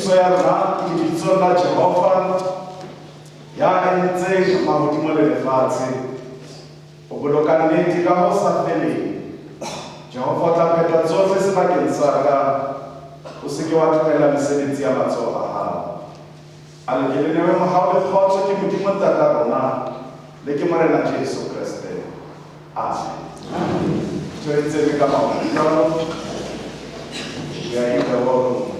thuso ya rona ke lebitso la Jehova ya entseng mahodimo le lefatshe o boloka nnete ka ho sa feleng. Jehova o tla phetha tsohle sebakeng sa ka, o se ke wa tlohela mesebetsi ya matsoho a hao. A le ke le newe mohau le kgotso ke Modimo Ntata rona le ke Morena Jesu Kriste. Amen. Tshwaretse ka maoto ya itawo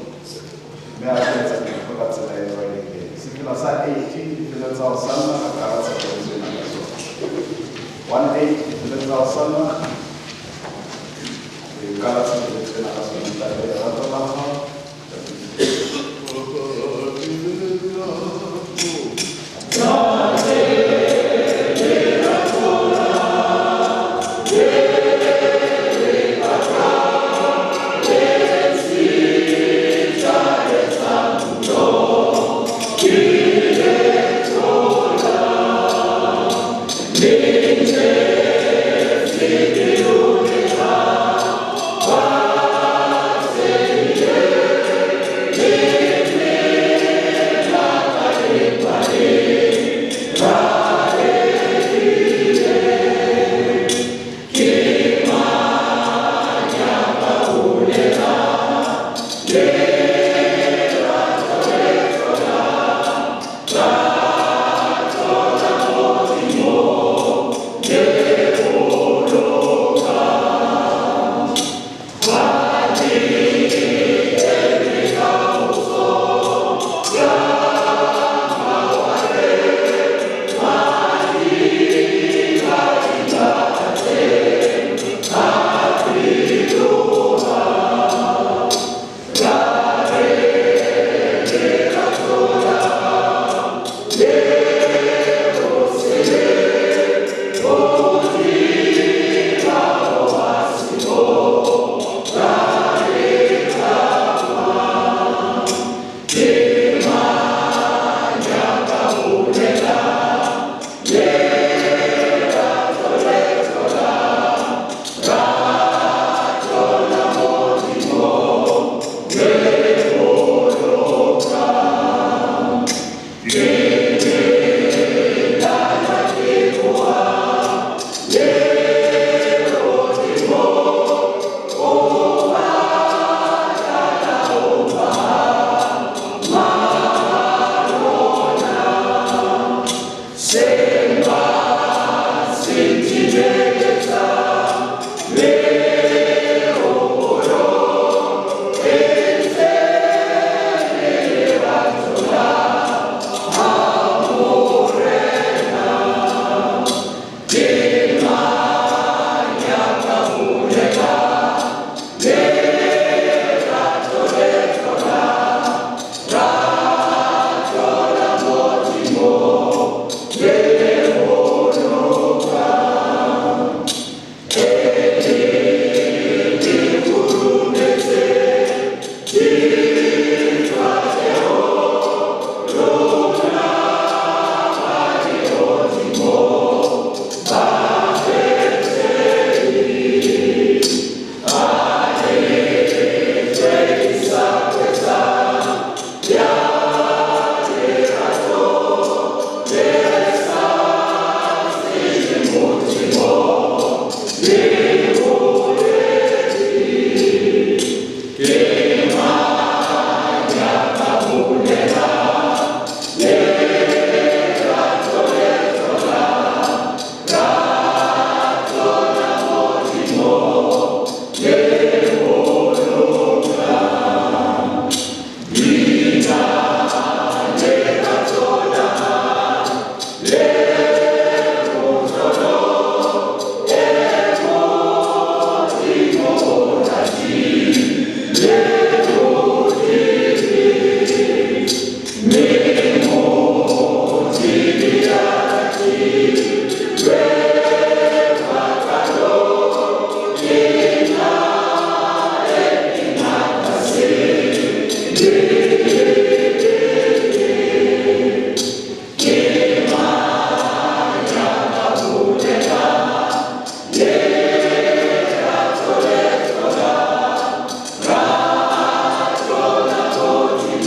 me a tsetsa go ka tsela e re ke sekela sa 18 difela tsa o sanna ka karatsa go tsena ka sona 18 difela tsa o sanna e karatsa go tsena ka sona ta re ra tla ha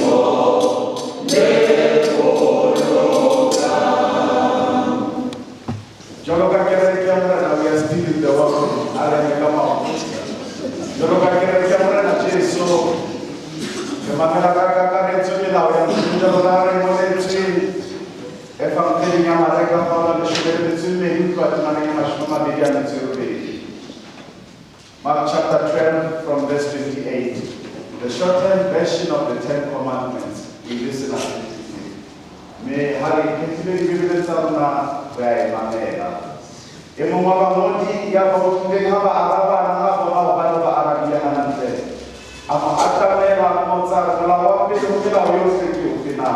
Oh Memanglah kakak-kakak itu bilang yang menjadi molensi evangelinya mereka kalau disuruh itu itu adalah yang masuk media itu. Mark chapter 12 from verse 28. The shortened version of the Ten Commandments. We listen at it. May hari kita diberi sarana gaya mana? Emu mabamudi ya bahutunde haba araba na haba haba haba Arabia hanante. Ama ata mera mozar kalawapi humila uyose kiufina.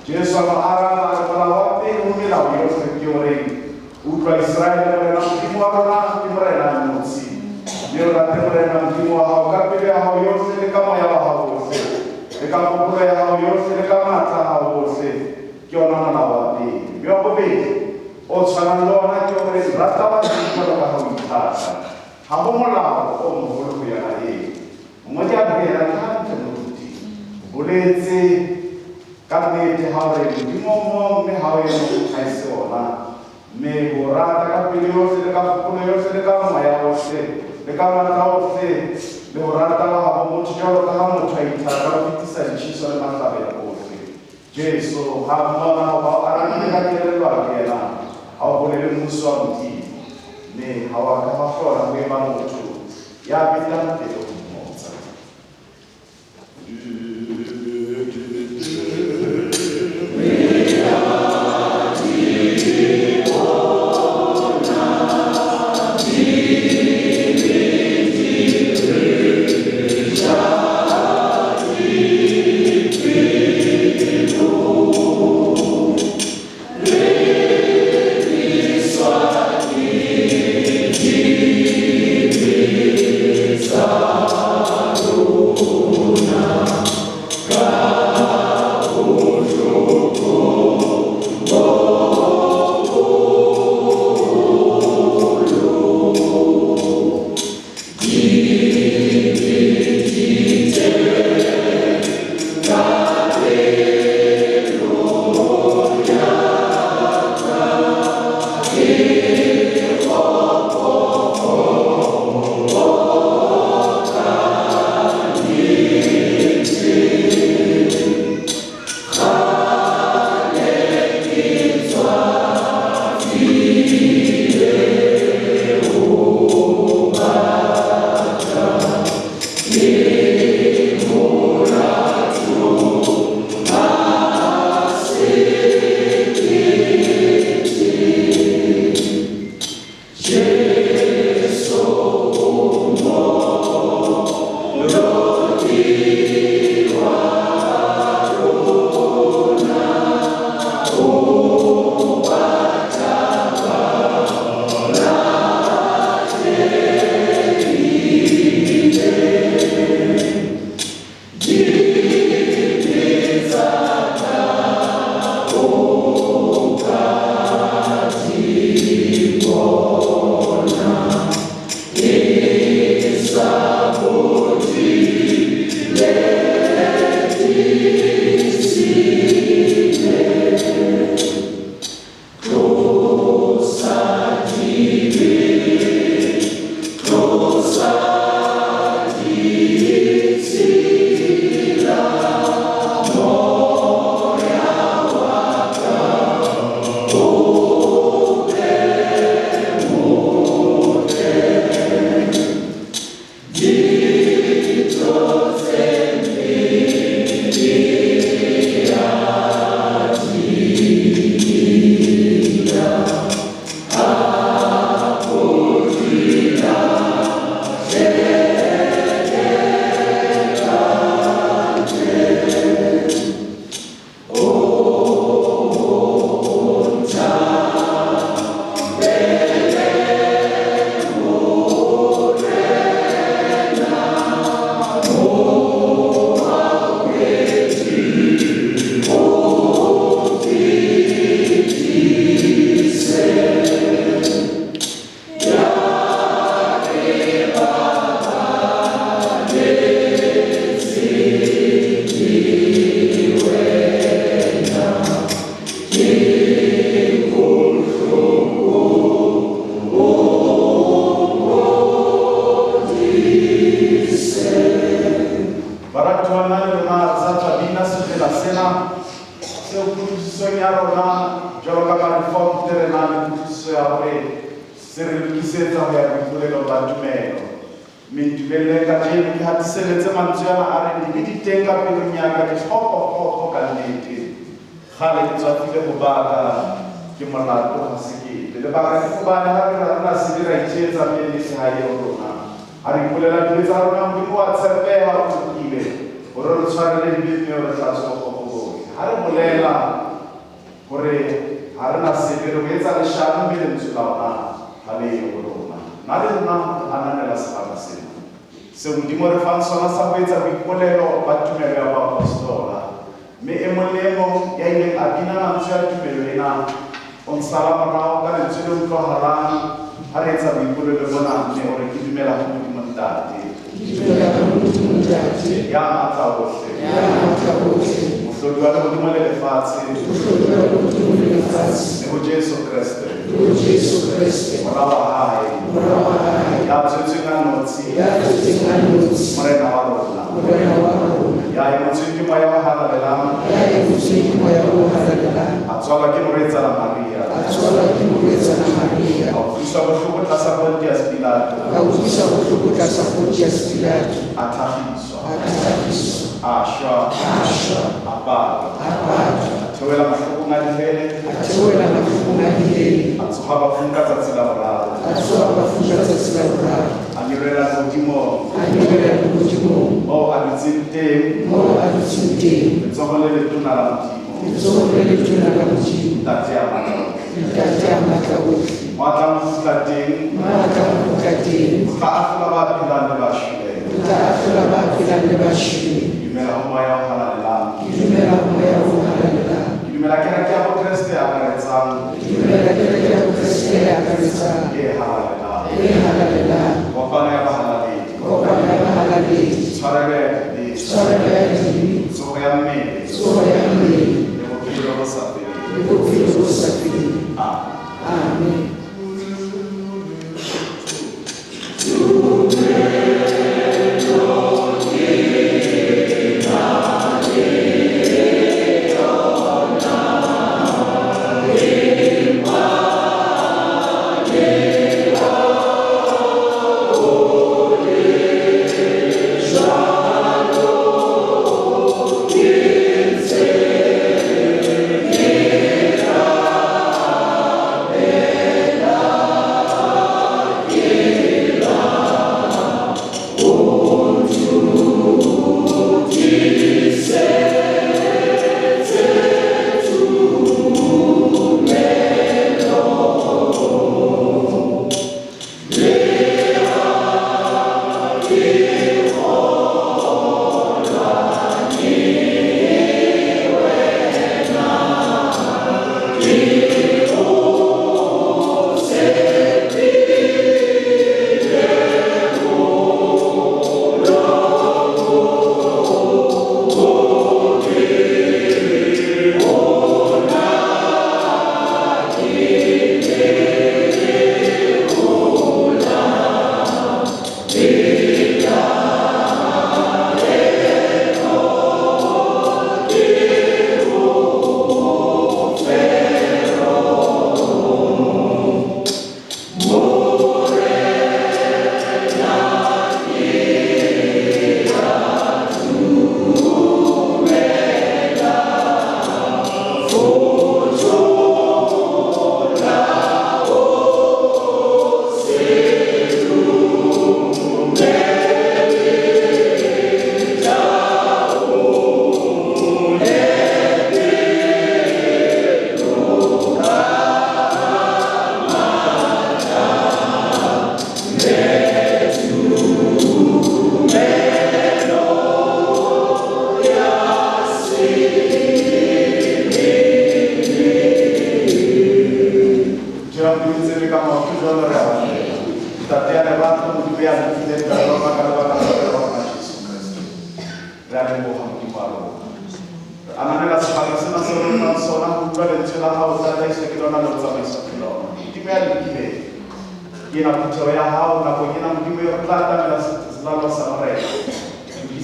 Jesu ama araba kalawapi humila uyose kiuring. Utra Israel mereka timur arana timur arana musi. Dia orang mereka timur hau kapi dia hau uyose dekama ya hau uyose. Dekama pura ya hau uyose dekama ta hau uyose. Kiona na wapi. Biar bebi. O sanando na kiore ratawa timur hau uyase. Hau mula o mulu ya hari. Mmoja berada tenuti, boleh kami terharu dimomo meharu aisyona, mehora tak pilih sedekah punya sedekah maya ose, sedekah mana ose, mehora tak hamu muncul tak hamu cai cara kita sendiri soal mata bela ose. Jesu hamu na orang kita kira luar biasa, awak boleh musuh ti, me hawa kamu orang memang muncul, ya kita tidak. Yeah. rona sa tswa bina sefela sena seo kutlwisisong ya rona jwalo ka ma-reformed re na le kutlwisiso ya gore se re lokisetsa go ya boipolelong ba tumelo. Mme ntumelele kajeno ke hatiseletse mantswe ana a reng di be di teng ka pelong ya ka ke kgokgokgokgo ka nnete kgale ke tswafile go baka ke molato ga sekete lebaka ke gobane ga re rena se di ra itšeetsa pele le segae rona a re ipolela dilo tsa rona modimo wa tshepeha o tlokile gore re tshwarele dibefeo re tla tsogogogole ga re bolela gore ga re na sepe re go etsa lešano mme lentswe la ona ga le ye go rona na le rona a nanela sebaka sena se modimo re fang sona sa go etsa boipolelo ba tumelo ya boapostola mme e mong le e mong ya ileng a bina mantswe ya tumelo ena o nsala morago ka lentswe le utlwahalang ga re etsa boipolelo bona mme gore ke dumela go modimo ntate ya maatla otlhe mohlodi wa legodimo le lefatshe le go Jesu Kriste mora wa hae ya tswetsweng a notshi morena wa rona ya emotsweng ke moya wa halalelang a tswalwa ke moretsana Maria a utlwisa bohloko tlasa Pontius Pilato a tlhagiswa a shwa a patwa a theoela mahlokong a dihele a tsoga bafung ka tsatsi la boraro a nyerela legodimong mo a dutseng teng letsogo le letona la modimo ntate ya maatla otlhe mo a tlang go futla teng ga a fola ba phelang le bašwele dumela go moya o halalelang dumela kereke ya bokreste e akaretsang e halalelang kopano ya bahalaledi tshwarelo ya dibete tsogo ya mmele le bophelo bo sa feleng amen.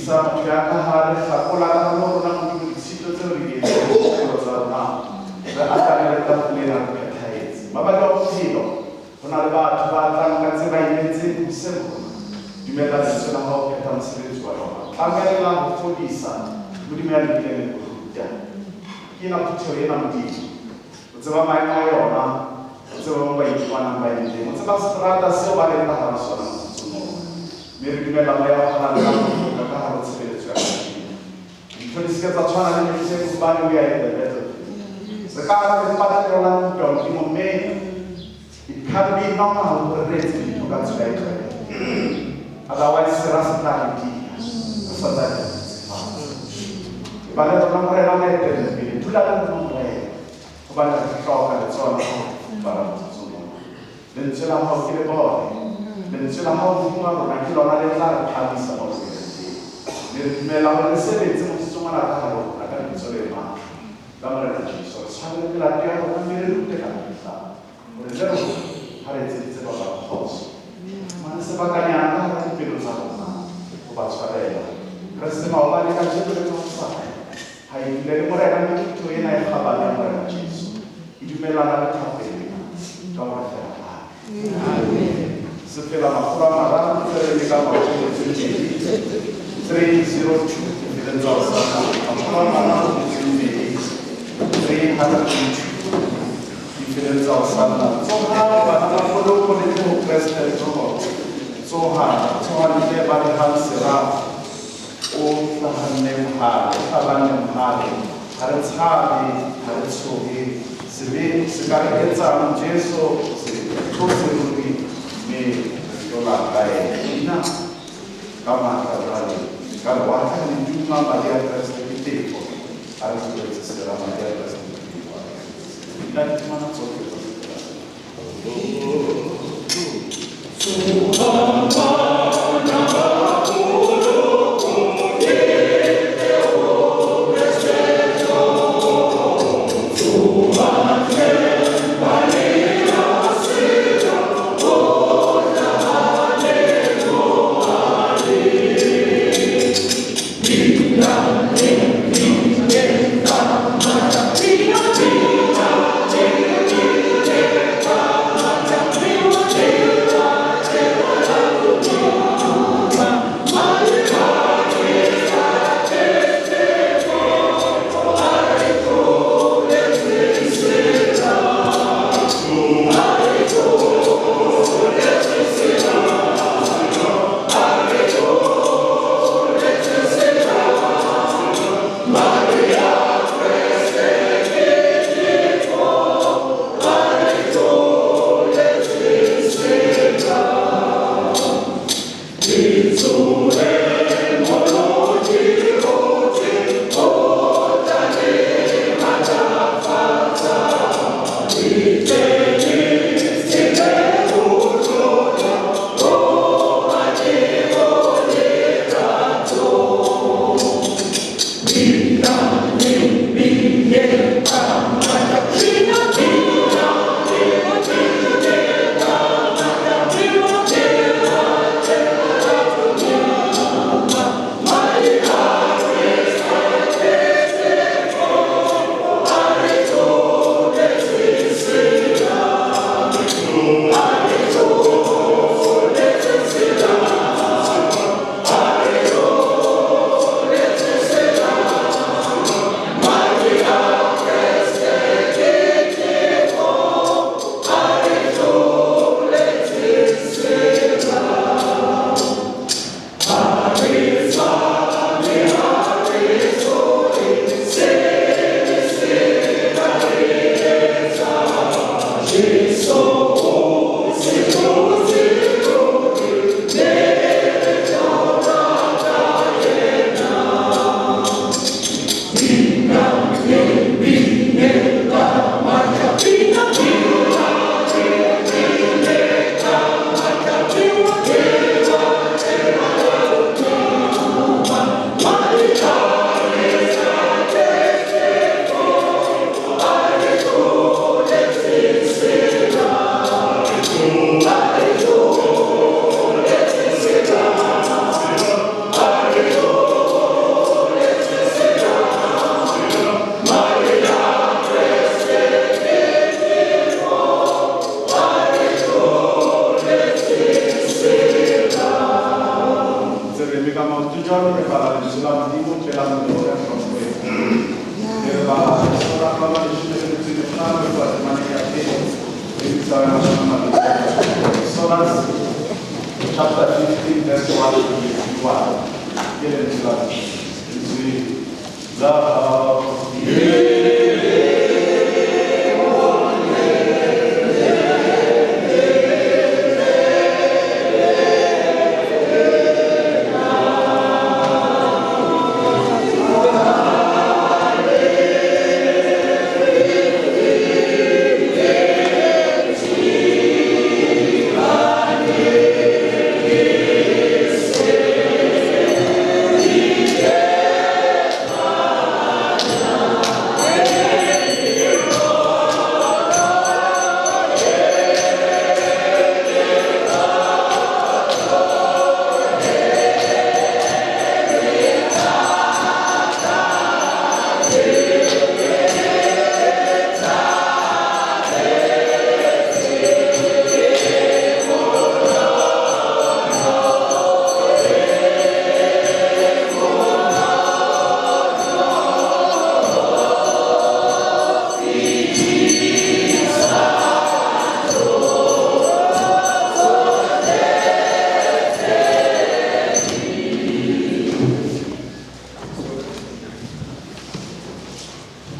fodisa motho ya ka gare gakola ka mo rona modimo ditshito tseo re di etsang bophelo tsa rona re atamele tafoleng re phethahetse mabaka a bophelo go na le batho ba tlang ka tse ba imetseng boseng rona dumela lentswe la gago phetha mosebetsi wa lona tlamelela go fodisa modimo ya lebileng le go ruta ke na phuthego ena modimo o tseba maemo a yona o tseba mo ba itumanang ba ileng o tseba seterata seo ba leng ka gare sona mme re dumela moya wa gona le ka ka gare tshebeletso ya dintho di seke tsa tshwana le metseng gobane o ya in the battlefield re ka re mpatelo la ntwa modimo mme it can be normal gore re etse dintho ka tsela e tlwaeleng otherwise se ra se tla re tia re sa tla re ba le rona morena o etelelapele dula le rona morena gobane re tlhoka le tsona bara motsotso lentswe la gago ke le bone lentswe la gago modimo wa rona ke lona le tla re phamisa mo lebeleteng le re dumela gore re sebetse mo setsongwana ka gare rona ka lebitso le maatla ka morena jesu re tshwanele melato ya rona mme re rute ka metla gore le rona ga re etseditse ba ba kgoso mane sebakanyana ka gare dipelo tsa rona go ba tshwarela re se maobane ka jeko le tsosana ga ebile le morena mme thuto ena e gabane ya morena jesu e dumelana le thapelo ka morefela se fela makgolo a mararo tsere le ka maotso 302 difeleng tsa osana makgolo a mararo tsembedi 302 difeleng tsa osana tsoga bana ba poloko le mo kreste tsogo tsoga le ba le ha sera o tlahanne mohale tlhabane mohale ga re tshabe ga re tshoge sebe se ka re etsang jesu se tloseruri mme tola ka ena ka maatla jwale ka lewatle le duma madi a kreste ke teko a re sebetse sera madi a kreste ke teko ena ditumana tsotlhe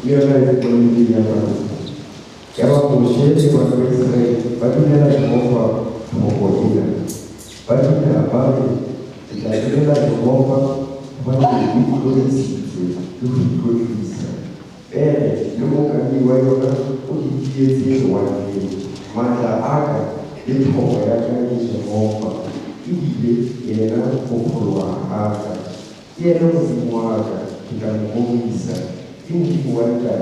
realize when we are Kama mshiriki wa Israeli, badala ya Yehova mwokozi. Badala ya habari, badala ya Yehova bali kuikodisha, kuikodisha. Ndio kani wewe ukijiezi wani. Mata aka ndipo yake Yehova. Ile yana kukulwa aka. Yeye ndio mwaga kitamkomisa. Ili kuwata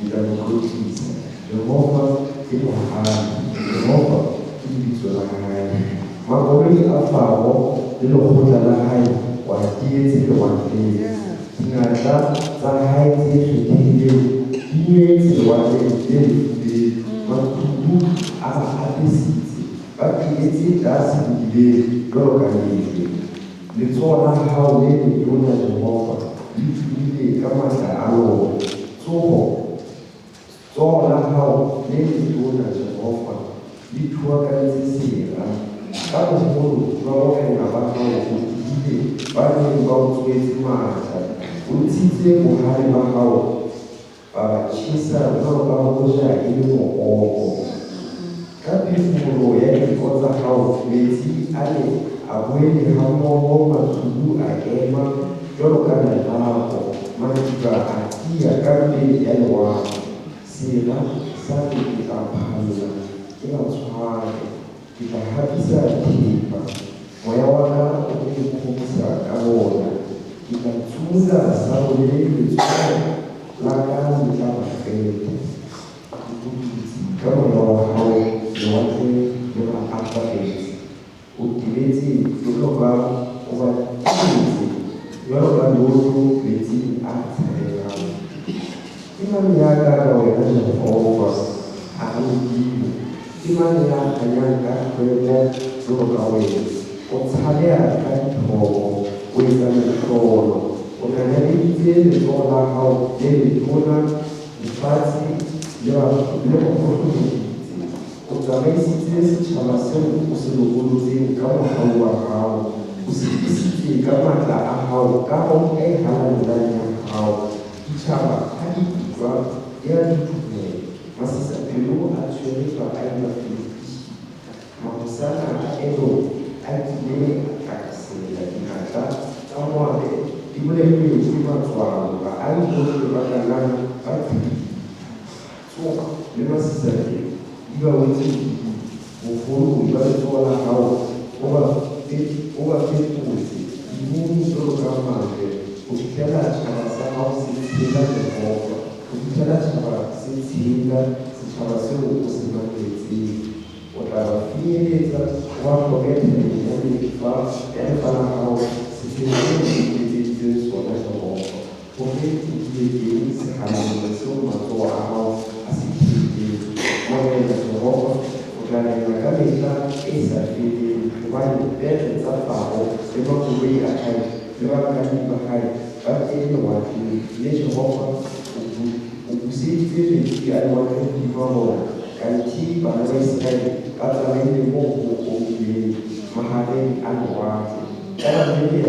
kitamkomisa. Yehova itu hal, Yehova itu lahai. Makori afao itu huta lahai. Wajib itu wajib. Tinggalkan lahai itu tinggi. Dia itu wajib jadi makhluk apa hadis. Bagi itu dasar jadi golongan itu. Di soal hal ini punya Yehova. Ini kama Allah. Soalnya hal ini punya Yehova. Dituakan sesira. Kamu mulu kalau kena bakal uji, bagi kau sulit macam. Uji muhari bakal. Cisa kalau kau usah ilmu oh. Tapi mulu yang kau tahu mesti ada. Abueli hamu masuk agama. Kalau kena tahu, mereka akia kami elwa. Sila satu kita pahala, kita suara, kita habisa tiba, mayawana untuk kumsa kawana, kita sudah selalu jadi lakukan kita pakai. Kalau hal yang kita apa ini, utilisi dulu baru obat ini, kalau dulu besi apa Iman yang ada dalam Yehova, Anugerah. Iman yang hanya berbuat doa. Otsaya kan Yehova, Wedan Yehova. Orang yang ini doa kau jadi Tuhan, pasti dia berdoa. Orang yang ini cakasan usul kau kau. Usul kau tak kau halal dan kau. Cara hari juga dia hidupnya masih sebelum actually pakai mati. Maksudnya itu actually aksi lagi kata semua deh. Dimulai cuma suara, aku boleh berkata mati. So, memang sesuatu. Jika wujud, ufuru ibarat suara kau, obat itu ini program macam. Ukitaka chakasahau sitsinda Yehova. Ukitaka chakasitsinda sichakaseu usimamizi. Utawafieza wako wote ni kifaa elfana hao sitsinda sitsinda swala Yehova. Wakati kile sihamisho matoa hao asitinde. Mwana Yehova utanena kabisa isafiri kwani pete za fao sema kuwia hai. Lewakati bahari, bagi ini wakil, ini Yehova, ukusiti ni alwakil di bawah, kanci pada Israel, kata ini mungkin mahari alwakil. Dalam ini,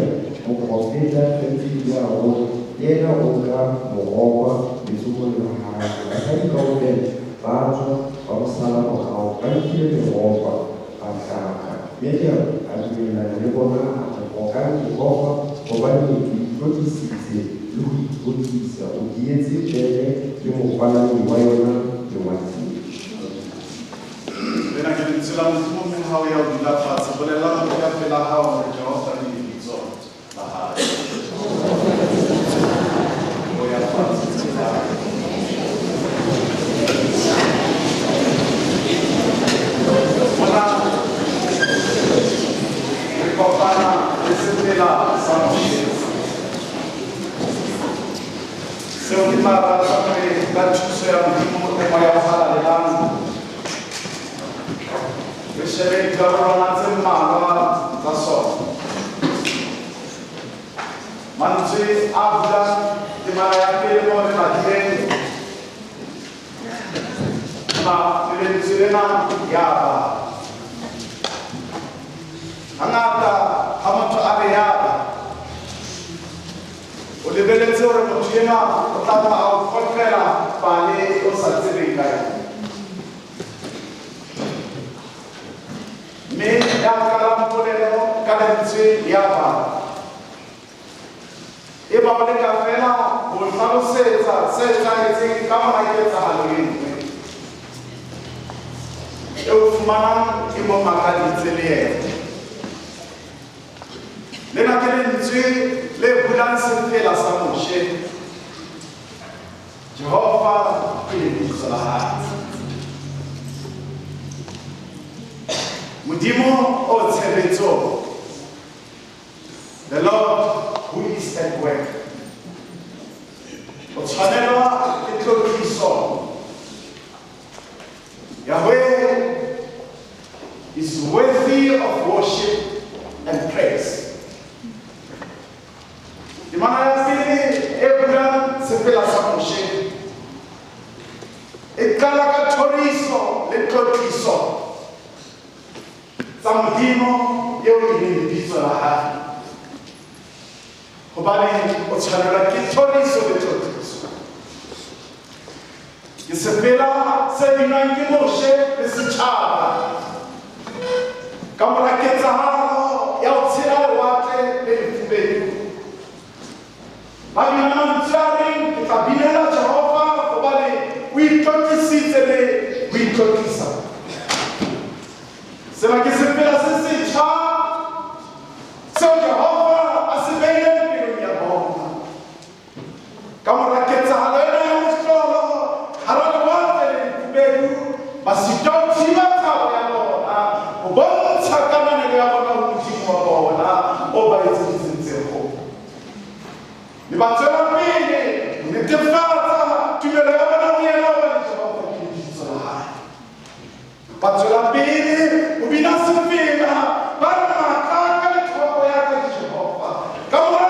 mukofida kanci jauh, dia uga Yehova di sumber bahari. Akan kau dan baju, kalau salah kau kanci Yehova, kata, dia adalah Yehova atau orang Yehova. Wabani kutisi lui kutisa ukiezi tele yomufana ni wayona yomati. Bena kilitzila mtume hao ya udilafa sabole la mtume pela hao mjofa ni hizo bahari. Moya fasi Wana Kopana Isabela Sanchez. Seu Limara sampai lanjutkan upaya halal Bishari Garuran Zimma Taso Manzi Abdan Dimaya Pemo Madien Ma Filipina Yaba Angata Hamatu Ariyaba o lebeletse hore motho ena o tla tla o kgotlhela pale o sa tsebeng ka yone. Mme ya kala mpolelo ka lentswe ya bana. E ba o leka fela ho hlalosetsa se etsahetseng ka mora ketsahalo e nngwe eo fumanang ke mo makaditse le yena. Lena ke lentswe le bulang sefela sa Moshe. Jehova ke lebitso la hae. Modimo o tshebetso. The Lord who is at work. O tshwanelwa ke tlhophiso. Yahweh is worthy of worship and praise. Di mana ya pele e bulang sefela sa Moshe. E qala ka thoriso le tlhophiso tsa Modimo eo e leng lebitso la hae. Hobane o tshwanelwa ke thoriso le tlhophiso. Ke sefela se binwang ke Moshe le setjhaba ka mora ketsahalo ya ho tshela lewatle le lefubedu. Ba bina mantswe a reng ke tla binela Jehova hobane o itlotlisitse le ho itlotlisa. Sena ke sefela se setjha seo Jehova a se beileng pelong ya bona. Ka mora ketsahalo ena ya mohlolo hara lewatle le lefubedu, ba sitwa ho thiba thabo ya bona ho bontsha kamanelo ya bona ho Modimo wa bona o ba etseditseng ho. Le ba tswela pele ho netefatsa tumelo ya bona ho yena o ba le Jehova ke lebitso la hae. Ba tswela pele ho bina sefela ba re matla ka lethoko ya ka ke Jehova. Ka mora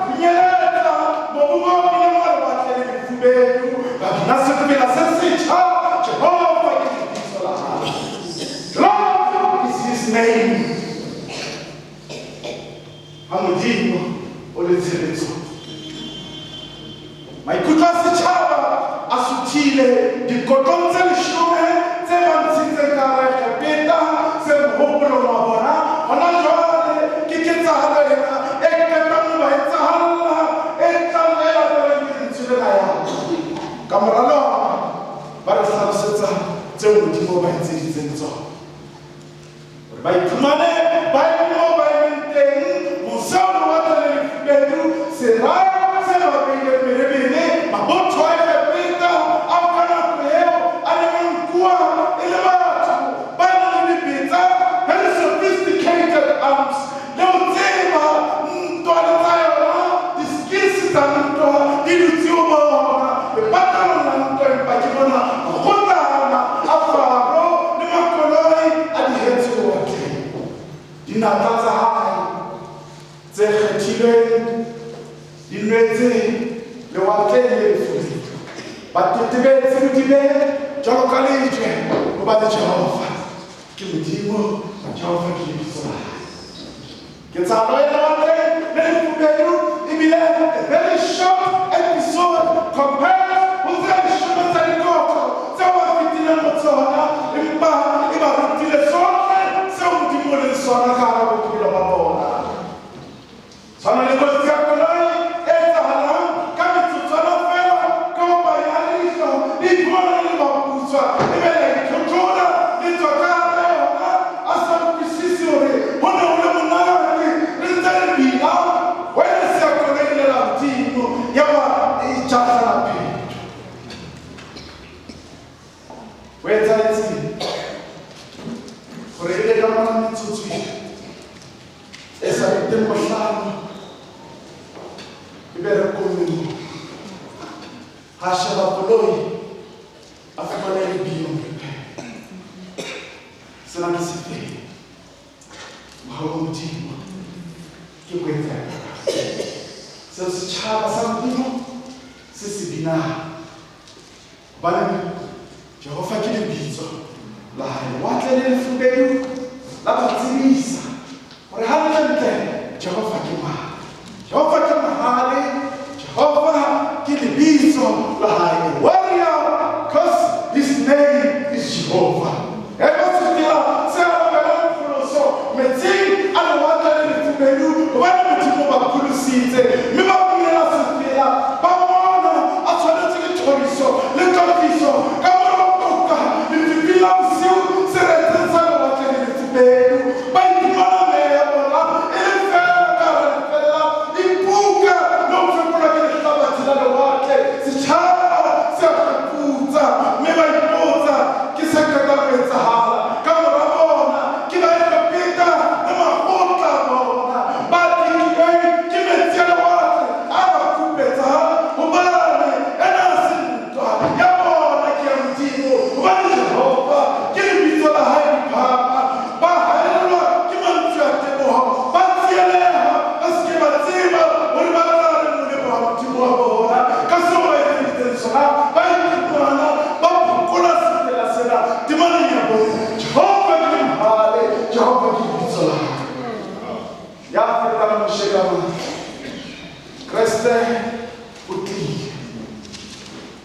ho nyeletsa mobung wa bina wa lewatle le lefubedu, ba bina sefela se setjha, Jehova ke lebitso la hae. Lord is his name. Ha Modimo o le tsheletso. Maikutlo a setjhaba a suthile dikotlong tse 10 tse bontshitseng ka hara kgapeta se mohopolong wa bona. Hona jwale ke ketsahalo ena e qetang ho ba etsahalla e tlang e latelang ke lentswe lena ya ka mora lona ba re hlalosetsa tseo Modimo ba etseditseng tsona hore ba iphumane ba e moo ba emeng teng mosao lewatle le lefubedu seraya se ba beileng merebele mabotho a kgapeta ao ka nako eo a neng nkuwa e le batho ba nang le dipetsa very sophisticated arms le ho tseba ntwa le tsa yona di-skills tsa ntwa di dutse ho bona lepatalong la ntwa empa ke bona kgotlana a Faro le makoloi a dihetse lewatleng. Dinatla tsa hae tse kgethilweng di nwetse lewatleng le lefubedu. Ba tetebetse Modimo jwalo ka lejwe hobane Jehova ke Modimo, Jehova ke lebitso la hae. Ketsahalo ya lewatleng le lefubedu ebile a very short episode compared with the leshome tsa dikotlo tseo ba fetileng ho tsona, empa e ba rutile sohle seo Modimo le sona ka hara bophelo ba bona. Tshwana le kotsi ya koloi e etsahalang ka metsotswana fela ka ho panya leihlo le iphumana le baputswa ebe la itlhotlhola le tswa ka hara yona a sa utlwisisi hore ho ne ho le monate le ntse le bina wena se ya koloi le la Modimo ya ba e tjhakgala phetho. Ho etsahetseng hore e le ka mora metsotso e sa feteng bohlano ebe re kolong ha sheba koloi a fumana e lebio sena ke sefela maholo Modimo ke ho etsahala seo setjhaba sa Modimo se se binang hobane Jehova ke lebitso la hae. Lewatle le lefubedu la ba tsebisa hore hantle Jehova ke mahale, Jehova ke mahale,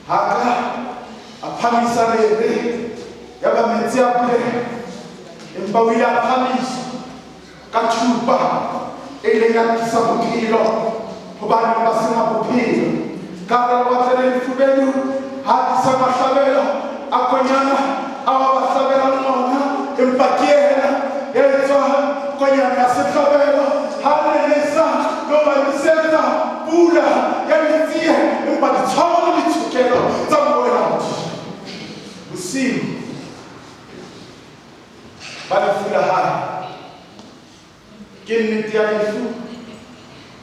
haka a phamisa rere ya ba metsi a pule empa o ile a phamisa ka thupa e ileng ya tlisa bophelo hobane ba sena bophelo ka hara lewatle le lefubedi ha tlisa mahlabelo a konyana a ba hlabela lona empa ke yena ya etswa konyana ya sehlabelo ha le lesa lo ba lisetsa pula ya ditsie empa ditshwaro le ditshokelo tsa moela bosiu ba lefu la hae ke nnete ya lefu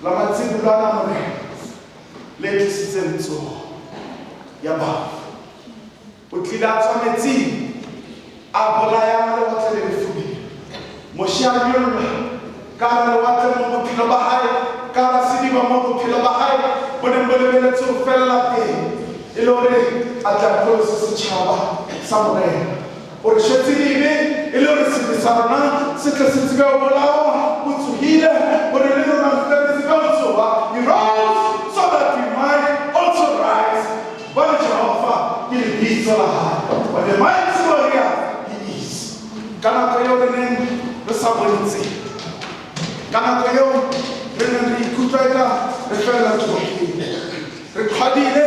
la matsibulwana morena le tlisitseng tsoho ya bafu o tlile a tswa metsing a bolayang lewatle le lefubedi moši a nyolla ka hara lewatle mo bophelo ba hae ka hara sediba mo bophelo ba hae bo neng bo lebeletse ho fella teng e le hore a tla pholose setjhaba sa morena o re šetse dibe e le hore sebe sa rona se tle se tsebe ho bolawa o tsohile hore le rona re tle tsebe ho tsoha he rose so that we might also rise bona Jehova ke lebitso la hae wa the mighty warrior he is ka nako eo re neng re sa bonetse ka nako eo re neng re ikutlwa eka re fela ke bophelo re qhwadile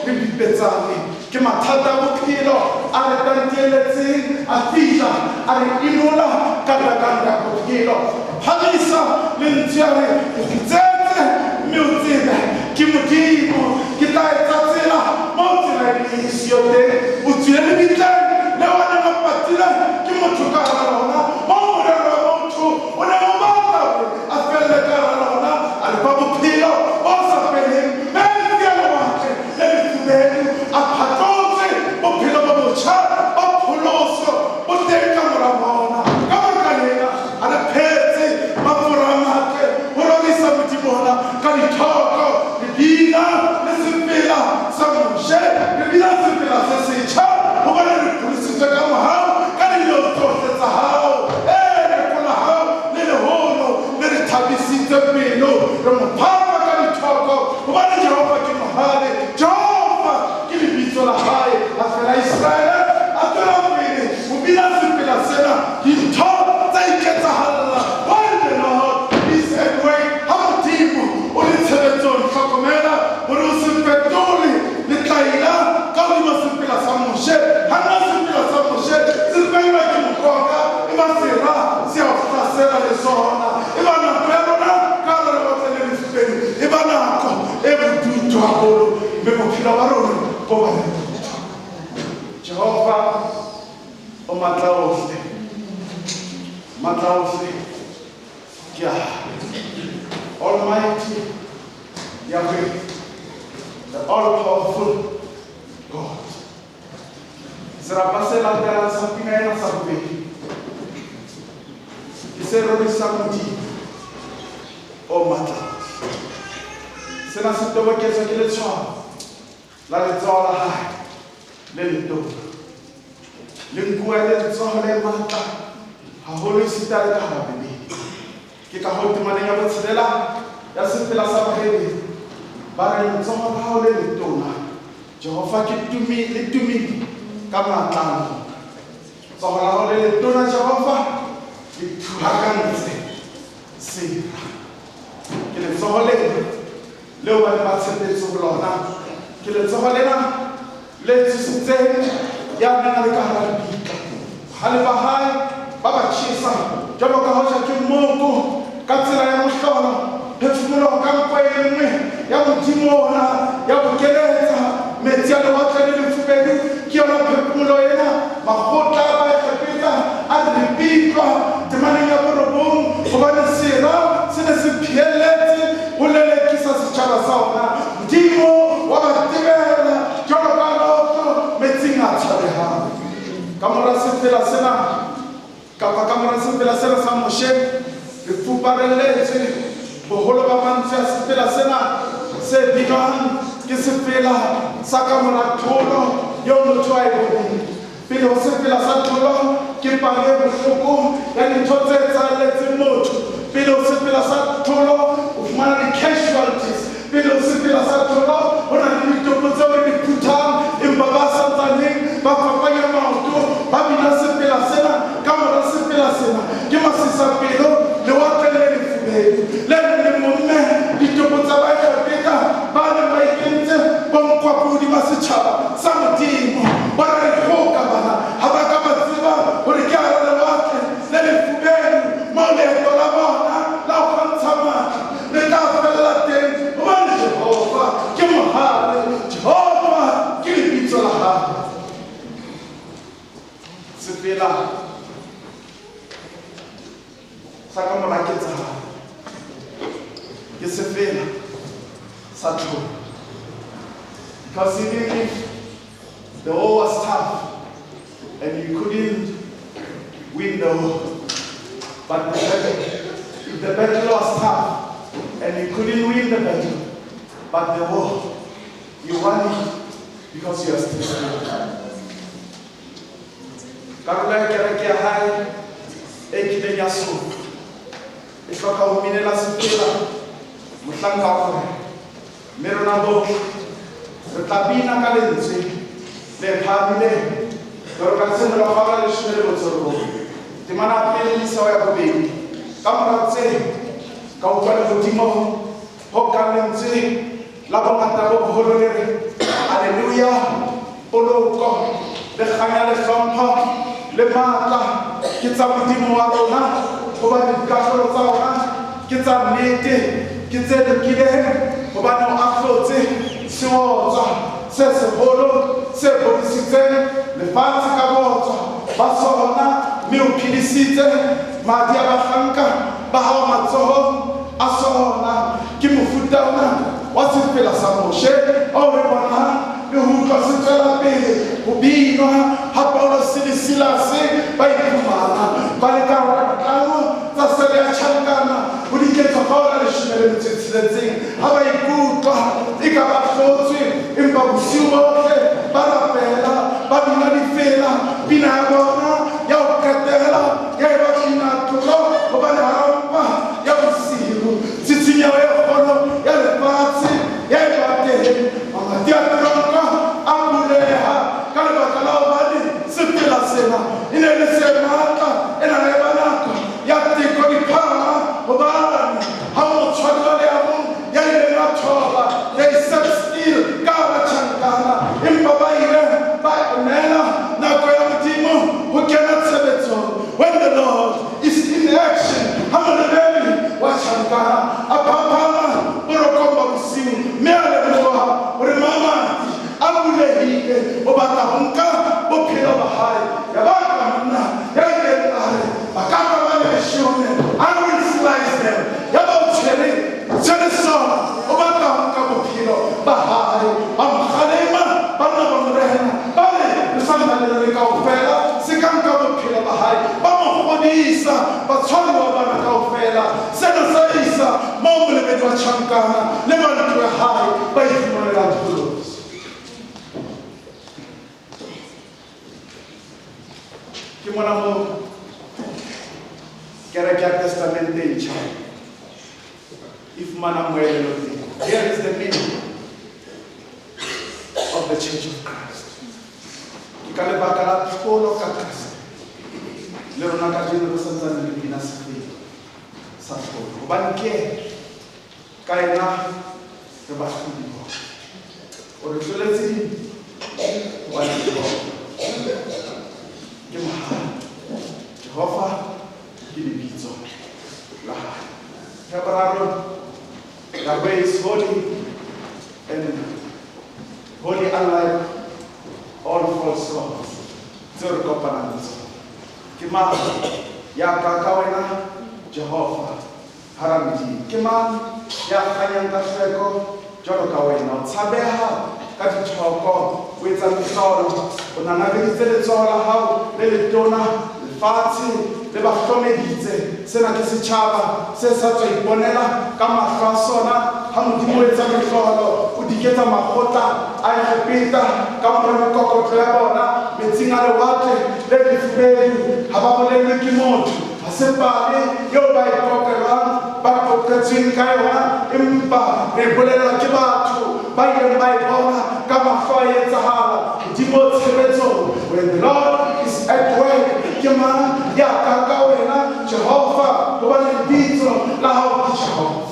re bipetsane ke mathata a bophelo a re tantieletseng a fihla a re inola ka lekanda ya bophelo phamisa lentswe a re o fitsetse mme o tsebe ke modimo ke tla etsa tsela mo tsela e le siyo teng o tswile lebitleng le wana ga patile ke motho ka hara lona mo morero wa motho o ne o batla hore a felle ka hara lona a le ba bophelo bo sa feleng metsi a lewatle le lefubedu a phatlotse bophelo bo botjha ba pholoso bo teng ka mora bona ka baka lena a re phetse mafura a matle ho rorisa modimo ona ka dithoko lebina le sepela sa moshe lebina sepela se setjha hobane re pholositswe ka mohau ka dilo tsohle tsa hao lepo la hao le leholo le re thabisitse pelo re mo phapa ka dithoko hobane Jehova ke mohale Jehova ke lebitso la hae a fela Israele a tswela pele ho bina sepela sena dintho tsa iketsahalla while the Lord is at work ha modimo o le tshebetsong hlokomela hore o se fetole letlaila ka hodima sepela sa moshe ha nna sepela sa moshe se fela ke mokoka e ba sera se a hlasela le sona e ba nako ya rona ka hara lewatle le lefubedi e ba nako e bodutu haholo mme bophelo ba rona bo ba le bodutu Jehova o matla ohle ke a Almighty Yahweh the all-powerful God serapa se latelang sa pina ena sa bobedi ke se rorisang modimo o matla sena se toboketswa ke letshwao la letsoho la hae le letona le nkuwa le letsoho le matla haholo esita le ka hara bebedi ke ka hoo temaneng ya botshelela ya sepela sa bahedi ba re letsoho la hao le letona Jehova ke tumile ka matlano letsoho la hao le letona Jehova le thulakantse sera ke letsoho leo ba le ba tshepetse ho lona ke letsoho lena le tshositseng ya neng a le ka hara lebitla ha le ba hae ba ba tjhesa jwalo ka hoja ke mmoko ka tsela ya mohlolo phefumoloho ka nko e nngwe ya modimo ona ya bokeletsa metsi a lewatle le lefubedu ke yona phefumoloho ena makgotla a ba ekgepetsa a lepitlwa temaneng ya borobong hobane sera se ne se phielletse ho lelekisa setjhaba sa ona modimo wa ba tebela jwalo ka lotlo metsing a tshwarehang ka mora sefela sena kapa ka mora sefela sena sa moshe re fuparelletse boholo ba mantswe a sefela sena se binwang ke sefela sa ka mora tholo eo motho a e boneng pele ho sefela sa tholo ke pale bohloko ya dintho tse etsahalletseng motho pele ho sefela sa tholo o fumana di-casualties pele ho sefela sa tholo ho na le ditopo tseo re di phuthang fela sa ka mora ketsahalo ke se fela sa tlholo. Because even if the war was tough and you couldn't win the war, but if the battle was tough and you couldn't win the battle, but the war, you won it because you are still strong. Karula kereke ya hai e kileng ya so e hloka ho minela sefela mohlang ka hore mme rona bohle re tla bina ka lentswe le phahamileng jwalo ka letseno la kgwaba la 19 temana pele Isawa ya bobedi ka mora tse ka utlwa lehodimo ho ka lentswe la bongata bo boholo le re haleluya poloko le kganya le hlompho le matla ke tsa modimo wa rona hobane dikarolo tsa rona ke tsa nnete ke tse lokileng hobane o ahlotse seotswa se seholo se bodisitseng lefatshe ka botswa ba sona mme o phedisitse madi a bahlanka ba hao matsohong a sona ke mofuta ona wa sefela sa Moshe o re bonang le ho utlwa se tswela pele ho binwa ha Paulos le Silase ba iphumana ba le ka hara ditlamo tsa sele ya tjhankana ho diketso kaofela le 16 ha ba ikutlwa e ka ba hlotswe empa bosiu bohle ba rapela ba bina difela bina ya bona ya ho qetela ya eba bina tlo hobane harampa ya bosiu tsitsinyeho e kgolo ya lefatshe ya eba teng mamati a tronka a buleha ka lebaka la hobane sefela sena e ne le se matla e na le banaka ya teko diphama hobane ha o tshwarwa le ya mong ya ile na thoba they sat still ka ba tjhankana empa ba ile ba emela nako ya modimo ho kena tshebetsong. When the Lord is in action ha molebedi wa tjhankana a phaphama borokomba bosiu mme a leboha hore mamati a bulehile o batla ho nka bophelo ba hae ya ba ka monna ya ileng a re ba ka ba le leshome I will slice them ya ba o tshwere sona o batla ho nka bophelo ba hae ba mokgalema ba nna ba morena ba le lesandanele le kaofela se ka nka bophelo ba hae ba mo kgodisa batshwari ba bana kaofela sena sa isa moo molebedi wa tjhankana le bantu ya hae ba ifumanela pholoso. Ke mona mo kereke ya Testamente e ntjha e fumana moelelo teng. Here is the meaning of the Church of Christ. Ke ka lebaka la tlholo ka Kristo le rona ka jeno re santsane le bina sefela sa tlholo hobane ke ka ena re bahlodi bona o re tsweletse wa Jehova ke mahadi Jehova ke lebitso la hae. Ya boraro, Yahweh is holy and holy unlike all false gods. Tseo re kopanang le tsona ke mang ya ka wena Jehova hara Modimo? Ke mang ya kganyang ka hleko jwalo ka wena? O tshabeha ka dithoko o etsa mehlolo o nanabeditse letsoho la hao le letona lefatshe le ba hlommeditse. Sena ke setjhaba se sa tswa iponela ka mahlo a sona ha Modimo o etsa mehlolo o diketsa makgotla a ikgepeta ka mora mekokotlo ya bona metsing a lewatle le lefubedu ha ba bolellwe ke motho ha se pale eo ba ikokelang ba qoqetsweng ka yona empa re bolellwa ke batho ba ileng ba e bona ka mahlo a etsahala Modimo tshebetsong. When the Lord is at work ke mang ya ka wena Jehova hobane lebitso la hao ke Jehova.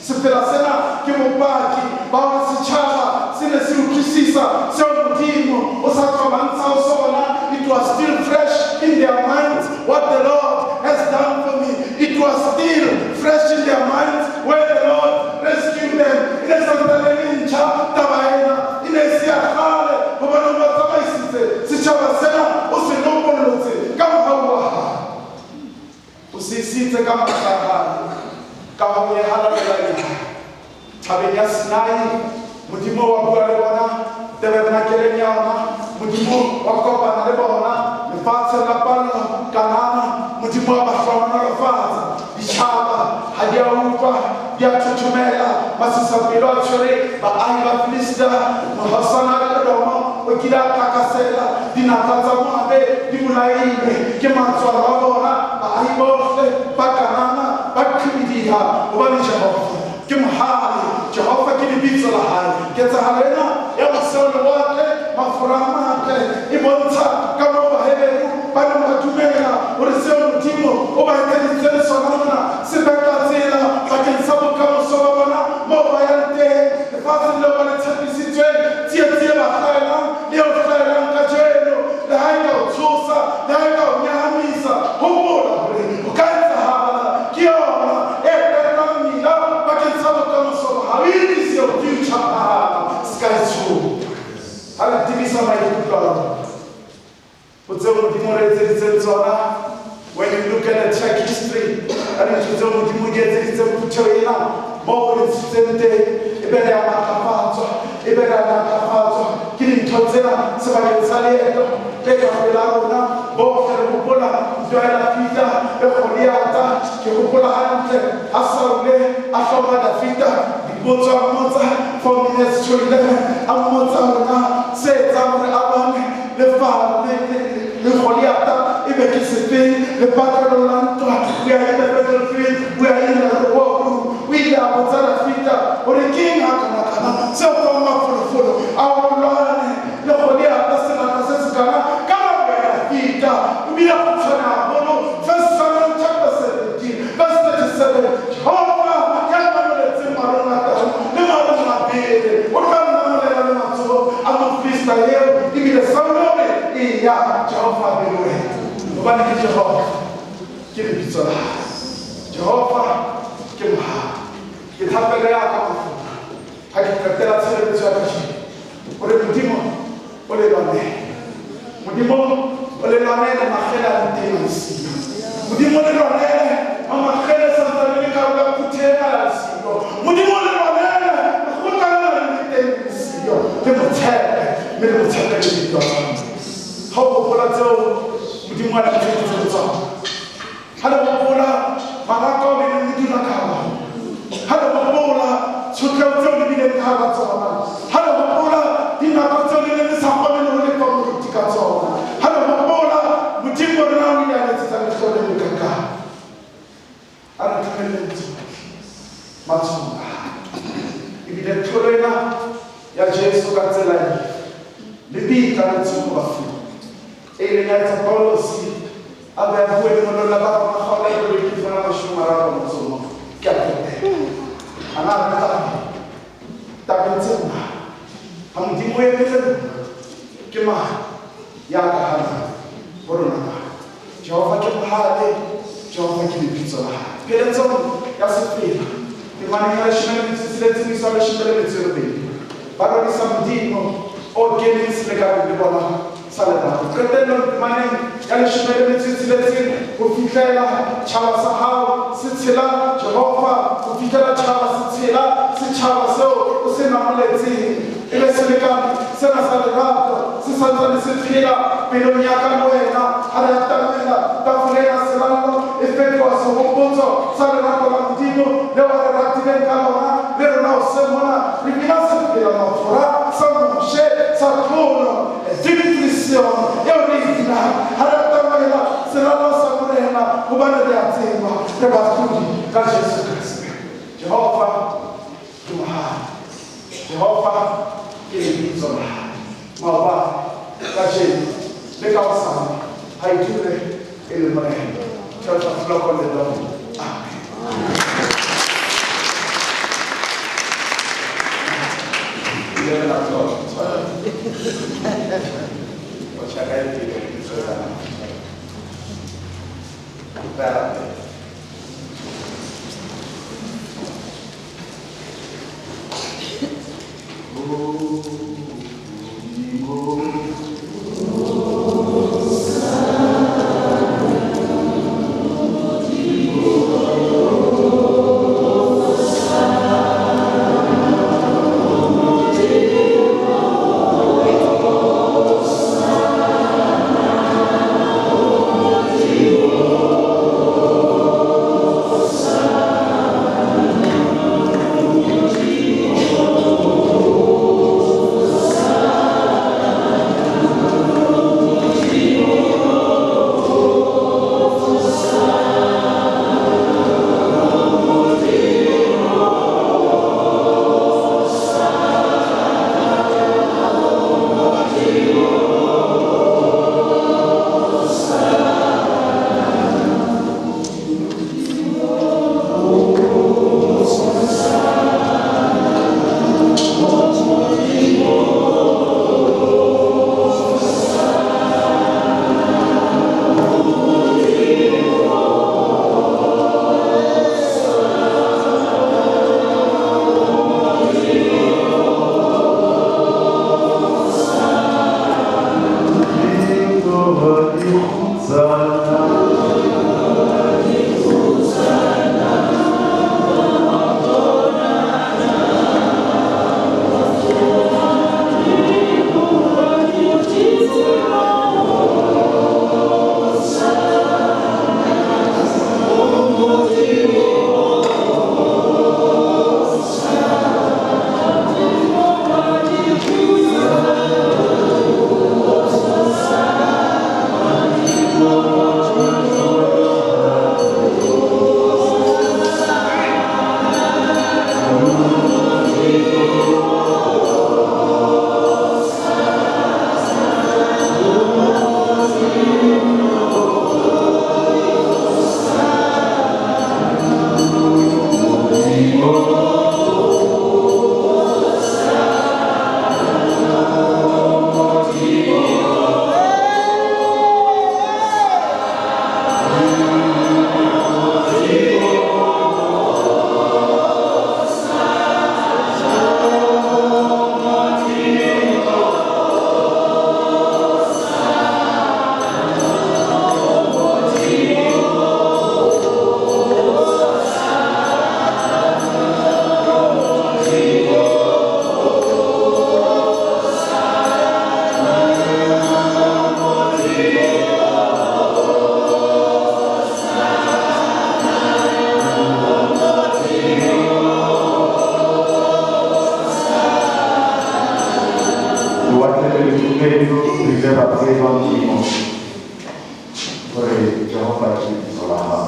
Sefela sena ke bopaki ba hore setjhaba se ne se utlwisisa seo Modimo o sa tlobantsha ho sona. It was still fresh in their minds what the Lord has done for me. It was still fresh in their minds where the Lord rescued them. In a santalenintja tabaena in a siakale hobane ba tsamaisitse setjhaba sena o se lokollotse ka masaka ka ho ya halalela tabeng ya Sinai Modimo wa bua le bona tabernakeleng ya ona Modimo wa kopana le bona lefatshe la Pallo Kanana Modimo wa ba hlohonolofatsa ditjhaba ha di a utlwa di a thothomela masisapelo a tshwere baahi ba Filista mohasana le Edomo o kile a takasela dinaka tsa Moabe di bolailwe ke matswalo a bona baahi bohle ba Kanana ba qhibidiha hobane Jehova ke mohale Jehova ke lebitso la hae ketsahalo ena ya moseo lewatle mafura a matle e bontsha ka moo baheberu ba neng ba dumela hore seo Modimo o ba etseditseng sona mona se betla tsela bakeng sa bokamoso ba bona moo ba yang teng lefatsheng leo ba le tshepisitsweng tsietsie ba hlaelang le eo hlaelang kajeno le ha e ka o tshosa le ha e ka o nyahamisa hopola hore o ka etsahala ke yona e betlang mmila bakeng sa bokamoso ba hao e tlise o future ba hao ska e tshoha ha le tibisa maikutlo a rona o tseo Modimo re etseditseng tsona. When you look at the church history, and it's so much more get it's a putoina, more insistent, Ibera Matafazo, Ibera Matafazo, Killing Tozena, Savaya Salieto, Pega Pilarona, Boca Rupola, Joella Fita, Epoliata, Kerupola Ante, Assaule, Afamada Fita, Boza Moza, for minutes to 11, Amozana, say Zamre Abane, the father, the Holiata, Ibekisipi, the Patronanto, we are in the battlefield, we are in the war room, we are Bozana Fita, or the king Hakanakana, so from Mafolo, our Lord, the Holiata, Senatana, Kara Fita, we are Chana, first Samuel chapter 17, verse 37, Jehovah, Yamalet Maranata, the Maranata, what can I'm a freestyle, give me the sound of it. Yeah, Jehovah, be away. Nobody get Jehovah. Give me pizza. Jehovah, give me heart. Get happy there. I can cut that to the church. What a Modimo, what a Lame. Modimo, what a Lame, and my head and demons. Modimo, the Lame, and my head is something we can't put here. Modimo, the Lame, who can they will tell, they will tell them. How Pola tell Modimo and the top. Hello, Pola, Marako, and Midunaka. Hello, Pola, Sutra, and Kavato. Hello, Pola, Dinaka, and Sapan, and the Communicator. Hello, Pola, Modimo, and the Kaka. I don't tell them much. If you don't tolerate, ya Jesu katsela libita letsubafu ele nyatsa policy abe abue mo la ba ma khola le le fana ba shumara ba motsomo ke a tete ana ta bentsenga ha Modimo e pele ke ma ya ka hana borona Jehova ke mohale Jehova ke lebitso la hae pele tsomo ya sefela ke mane ya shimele tsitsi le sa shimele le tsebe Parole Samdino, organise le gars de Bola, Salada. Cretello Manin, Yalishmere Mitzileti, Ufitela, Chavasahao, Sicila, Jehovah, Ufitela Chava Sicila, Sichavaso, Usinamoleti, Ilesilica, Senasalato, Sisanta Sicila, Piloniaca Noena, Aratamela, Tafulena Serrano, Effettuoso, Umbuto, Saladato Lamdino, Levaratine Calona, Veronao Semona, Rivinasa della Nofora, San Moshe, Saturno, Division, Eurina, Aratamela, Serrano Samurena, Cubana de Atima, Rebatudi, Jesus Christ. Jehovah, you are Jehovah, is on high. Mava, Kashi, the Kawasan, I do it in the morning. Church of Flock on the Dome. Amen. What shall I do? Oh, il riserva primo vorrei Jehovah ci isolava.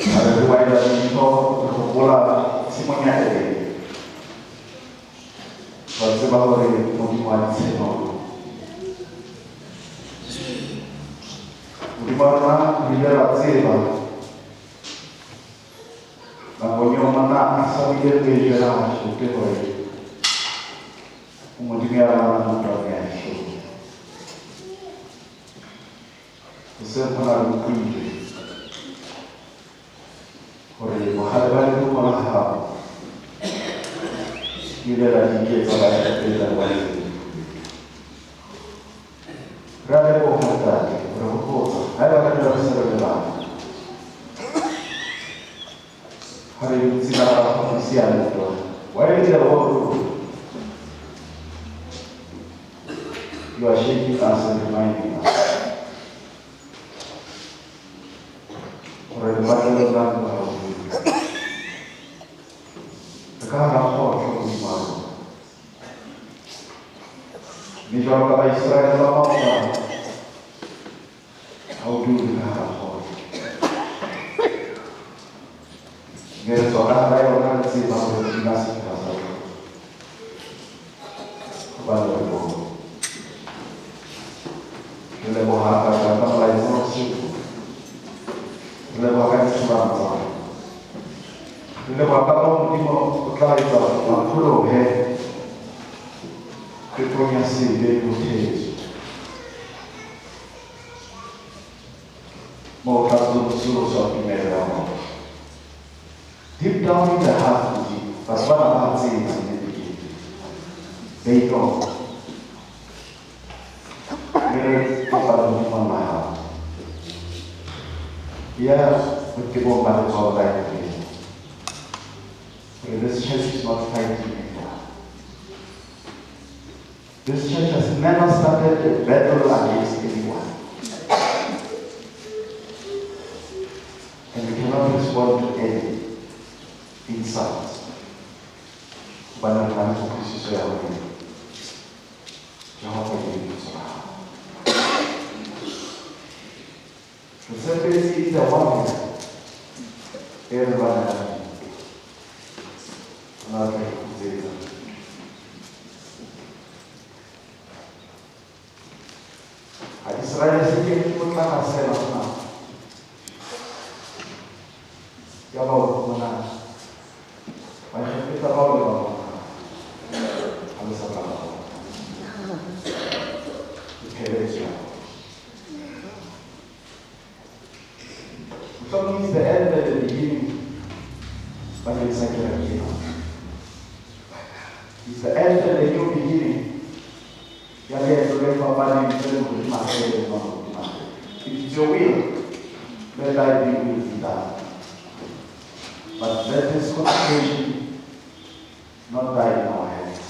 Ada riwayat itu terkumpul semuanya ada. Sebab orang memuat semua. Di mana dia razziva. Vogliamo mandare a salire dei gelati tutti voi. Come dire la naturalmente. Possiamo fare un quindi. Vorremmo fare un po' la fama. Chiudere la chiesa della guardia. Grave può cantare, però cosa? Hai la carriera per essere levata. Hari ini sinar manusia itu, why dia orang you are shaking us and reminding us. Orang baca dalam bahasa sekarang apa yang dimaksud? Ni kalau kata Israel lama apa? How do you know? Biar seorang saya orang sih mau dikasih rasa kepada ibu. Kita bahas tentang lain sih. Kita bahas tentang apa? Kita bahas tentang timur kali itu makhluk kita punya sih dia putih. Mau kasih suruh suatu mereka. Deep down in the heart of you, that's what I'm saying in the beginning. They know. Mere kepada Tuhan Maha. Dia berkebun pada orang lain. This church is not fighting anymore. This church has never started a battle against anyone. And we cannot respond to anything. Inside, banyak kali Kristus yang ini, Jehovah ini salah. Seperti itu awalnya, banyak lagi kejadian. Israel sendiri pun tak hasil apa. Ya bawa mana? Macam kita tahu bahawa ada salah. Kerja. Some means the end at the beginning, but it's like a beginning. It's the end at the new beginning. Yang dia sudah papan yang terus masih If it's your will, let thy will be done. But let this consecration not die in our hands.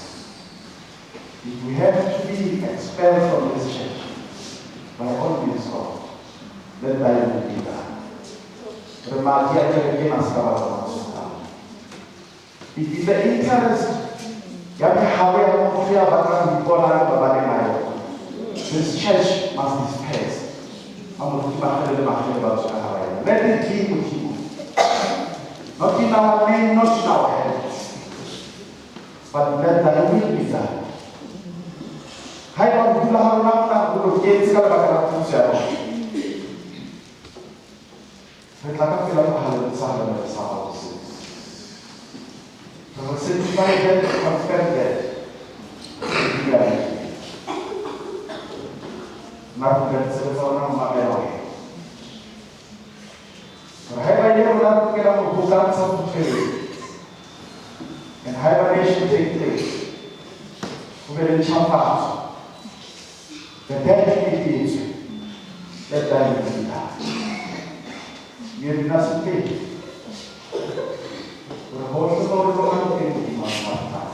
If we have to be expelled from this church by all means, God, let thy will be done. Remaja kerja naskah Allah. If in the interest, yang hawa mafia bakal dipolar berbagai macam. This church must disperse. Amun kita ada macam baru sekarang. Let it be with you. Not in our name, not in our hands. But let thy will be done. Hai kalau kita harap guru kiai sekali bakal siapa? Mereka bilang hal besar dan besar itu. Kalau sedikit dan konfirmasi, tidak. Melakukan seseorang maklum. Hibernation melakukan bukan satu kali. And hibernation take place. Kemudian campak. The dead is let them be that. Dia dinasti. Berhormat orang yang dimanfaatkan.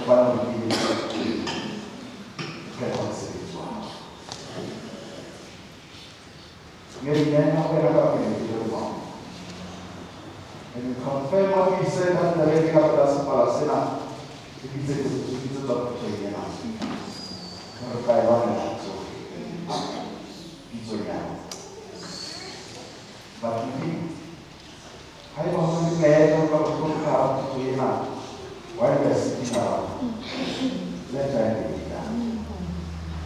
Kepada diri spiritual. Ngerinya apa yang akan di rumah. And you confirm what we said and the lady of the Palasina. If it's la kutoiona. Kwa hiyo wana hizo yao. Lakini hayo mambo mengi kwa kutoka kutoiona. Wale wasikika leta ndio.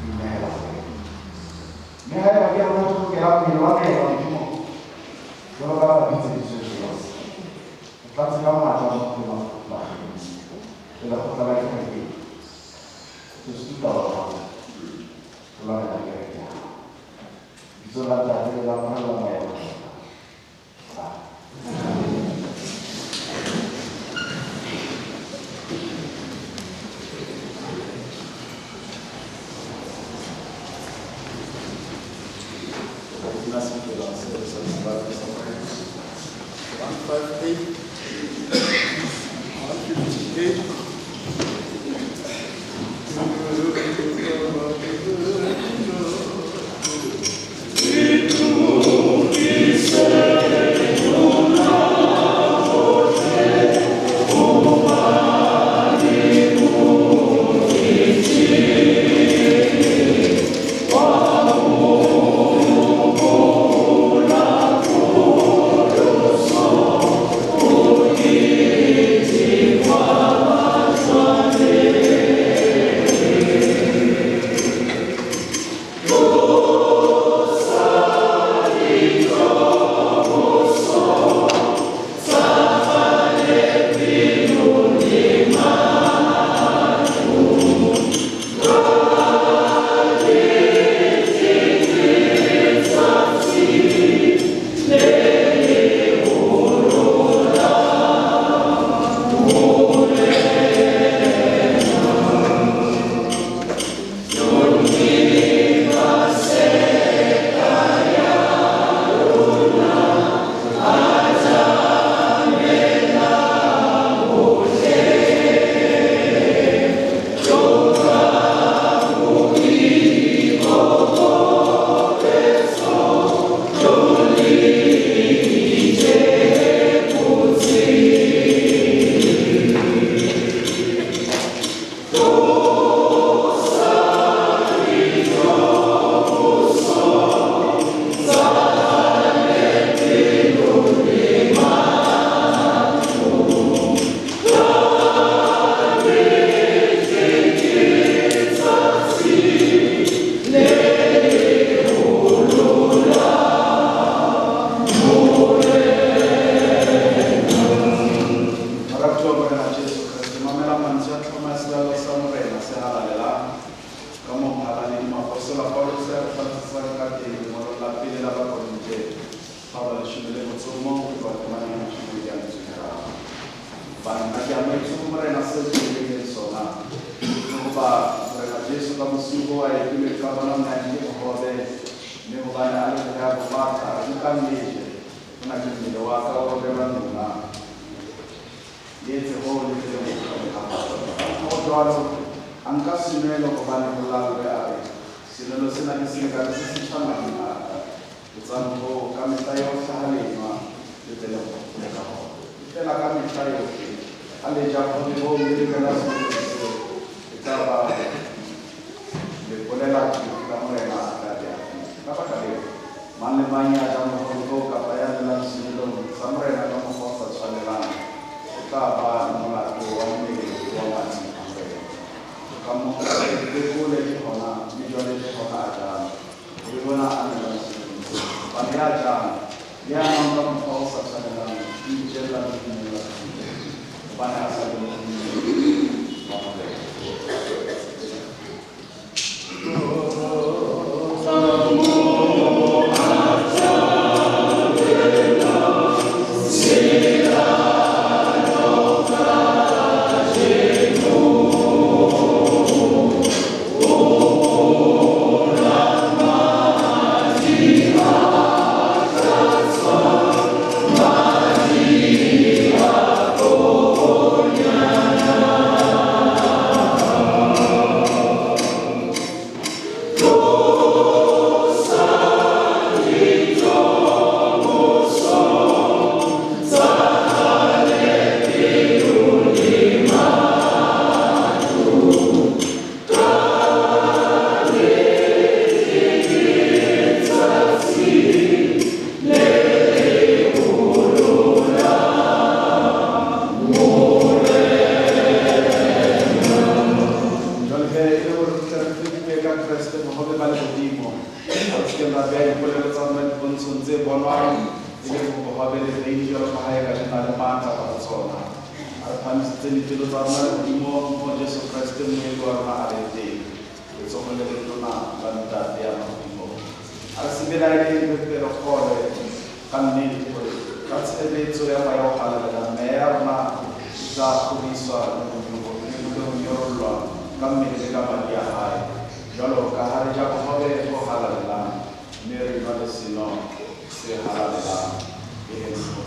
Imela. Ni haya pia watu kwa hapo ni wale wanajua. Kwa sababu hizi ni basi kama atakuwa na ila kwa sababu hivi tusituta wao tulana na yeye hizo la tatizo la mwana wa yeye beha dipolelo tsa rona dipontshong tse bonwang e le go bogobe le range ya rona ga e ka di na le maatla ka tsona. A re phamisitse dipelo tsa rona godimo mo Jesu Kriste moedi wa rona a le teng. Letsogo le le tona la ntate ya Modimo. A re sebelaele pepelokgole ka nnete gore ka tshebeletso ya maya go galelela mme ya rona e tla godiswa le go nyorolwa ka mmele le ka madi a gae. Jalo ka ha re ja bogobe go galalelang mme re nwa le seno se galalelang e leng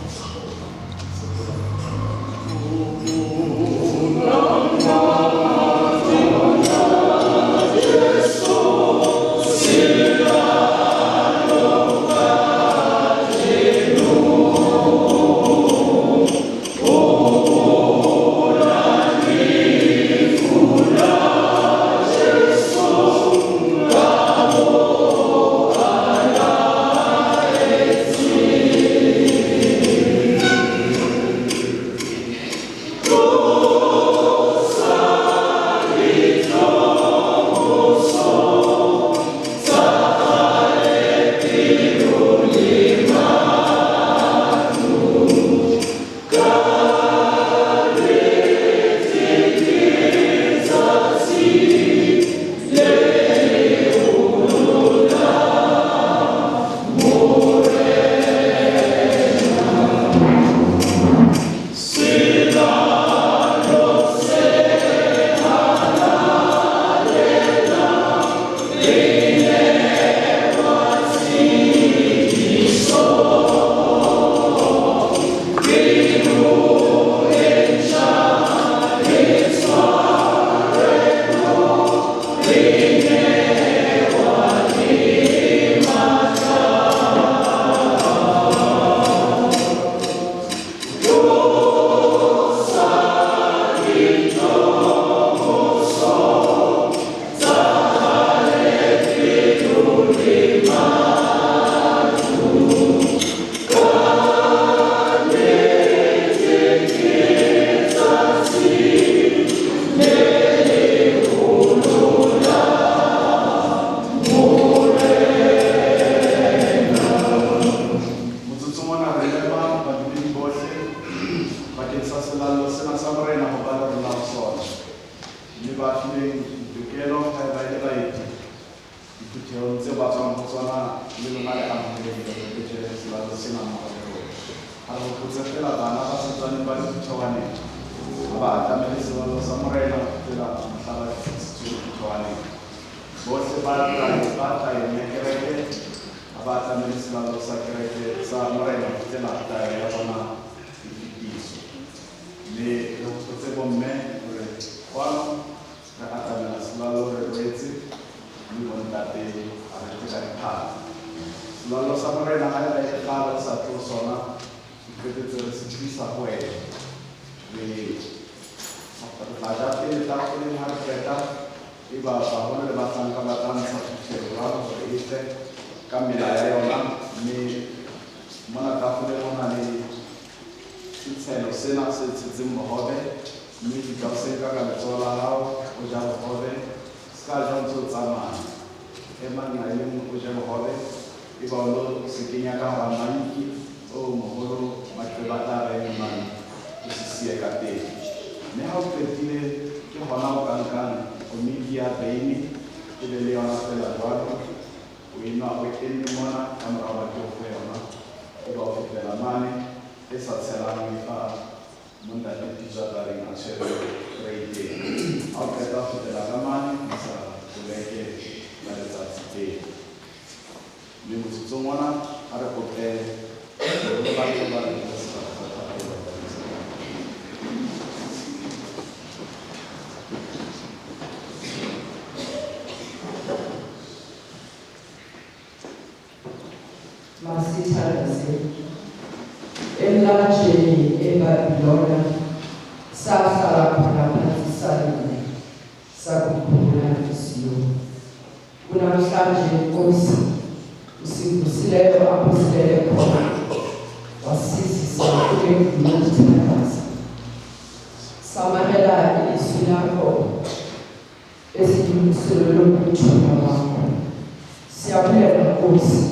Siyabulela Nkosi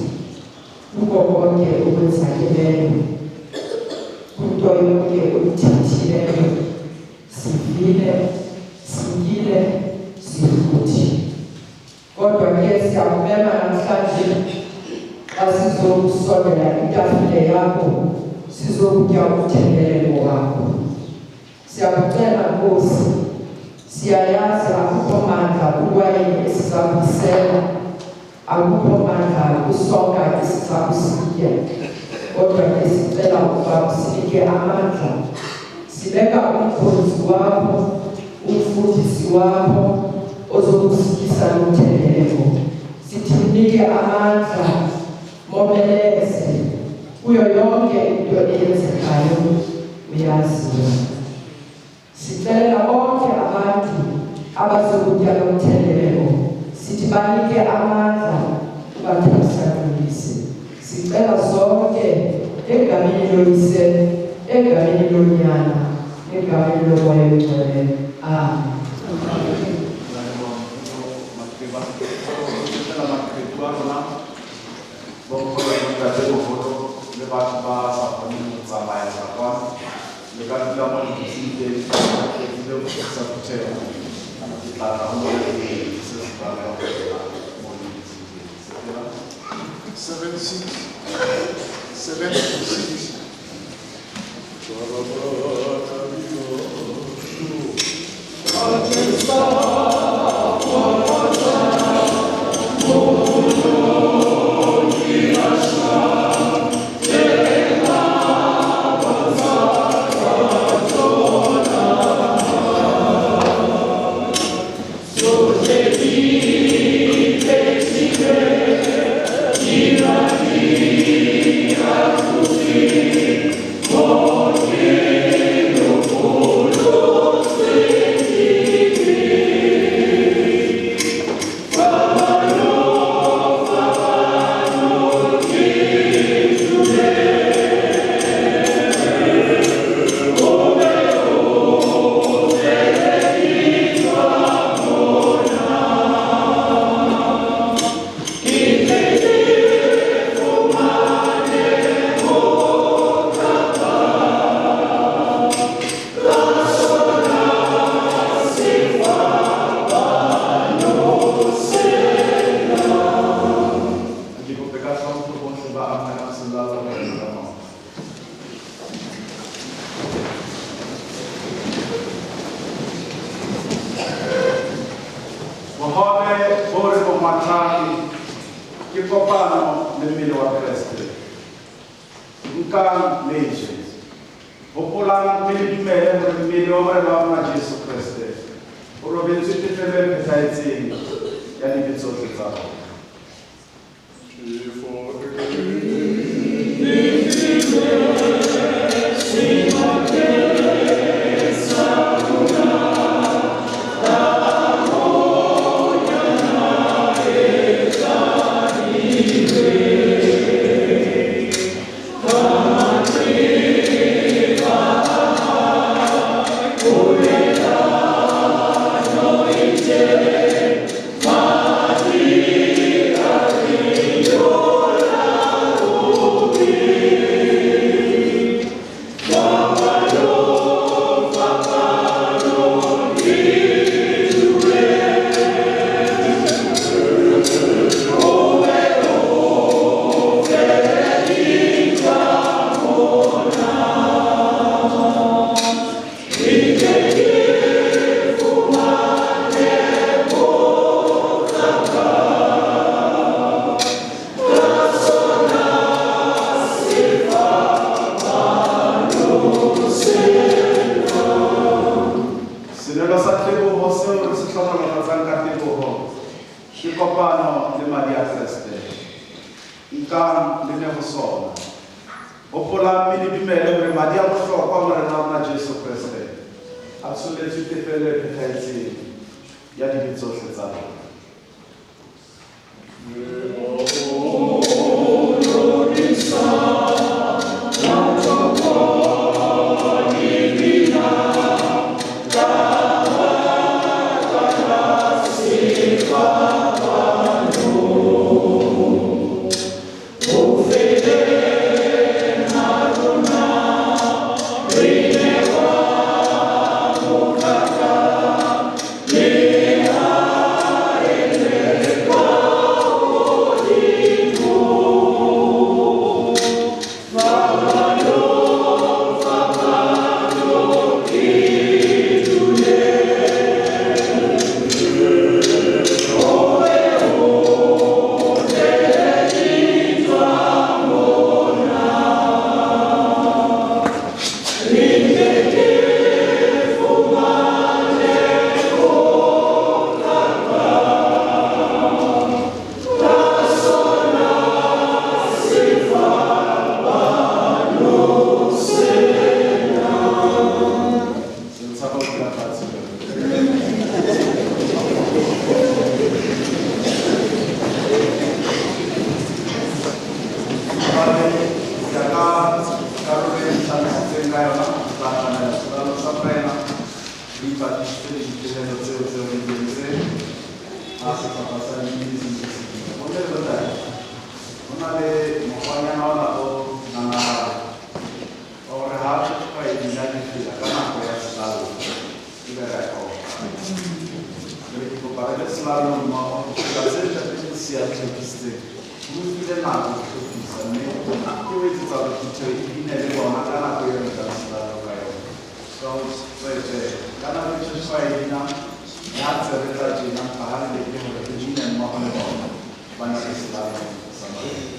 kuko konke okwenzakeleyo, kunto yonke oyithethileyo, sivile, singile, sifuthi. Kodwa ke siyakubema namhlanje xa sizokusondela itafile yakho sizokutya umthendelelo wakho. Siyakucela Nkosi, siyayazi akukho mandla kulwayini esiza kusela, akukho mandla kusonka esiza kusitya, kodwa ke sicela ukuba usinike amandla. Sibeka umkhonzi wakho, umfundisi wakho ozokusityisa nomthendeleko. Sithi mnike amandla, momeleze kuyo yonke into eyenzekayo uyaziyo. Sicela bonke abantu abazokutya nomthendeleko, sithi banike amandla ubathamsanqilise. Sicela zonke egameni loYise, egameni loNyana, egameni loMoya Oyingcwele. Amen. para que selalu mau kita saja siap kita mungkin nak kita ni kita itu kalau kita ini ada orang akan apa yang kita selalu kaya so karena kita sesuai dengan yang cerita jinak bahan lebih lebih dan mau banyak selalu sama 160.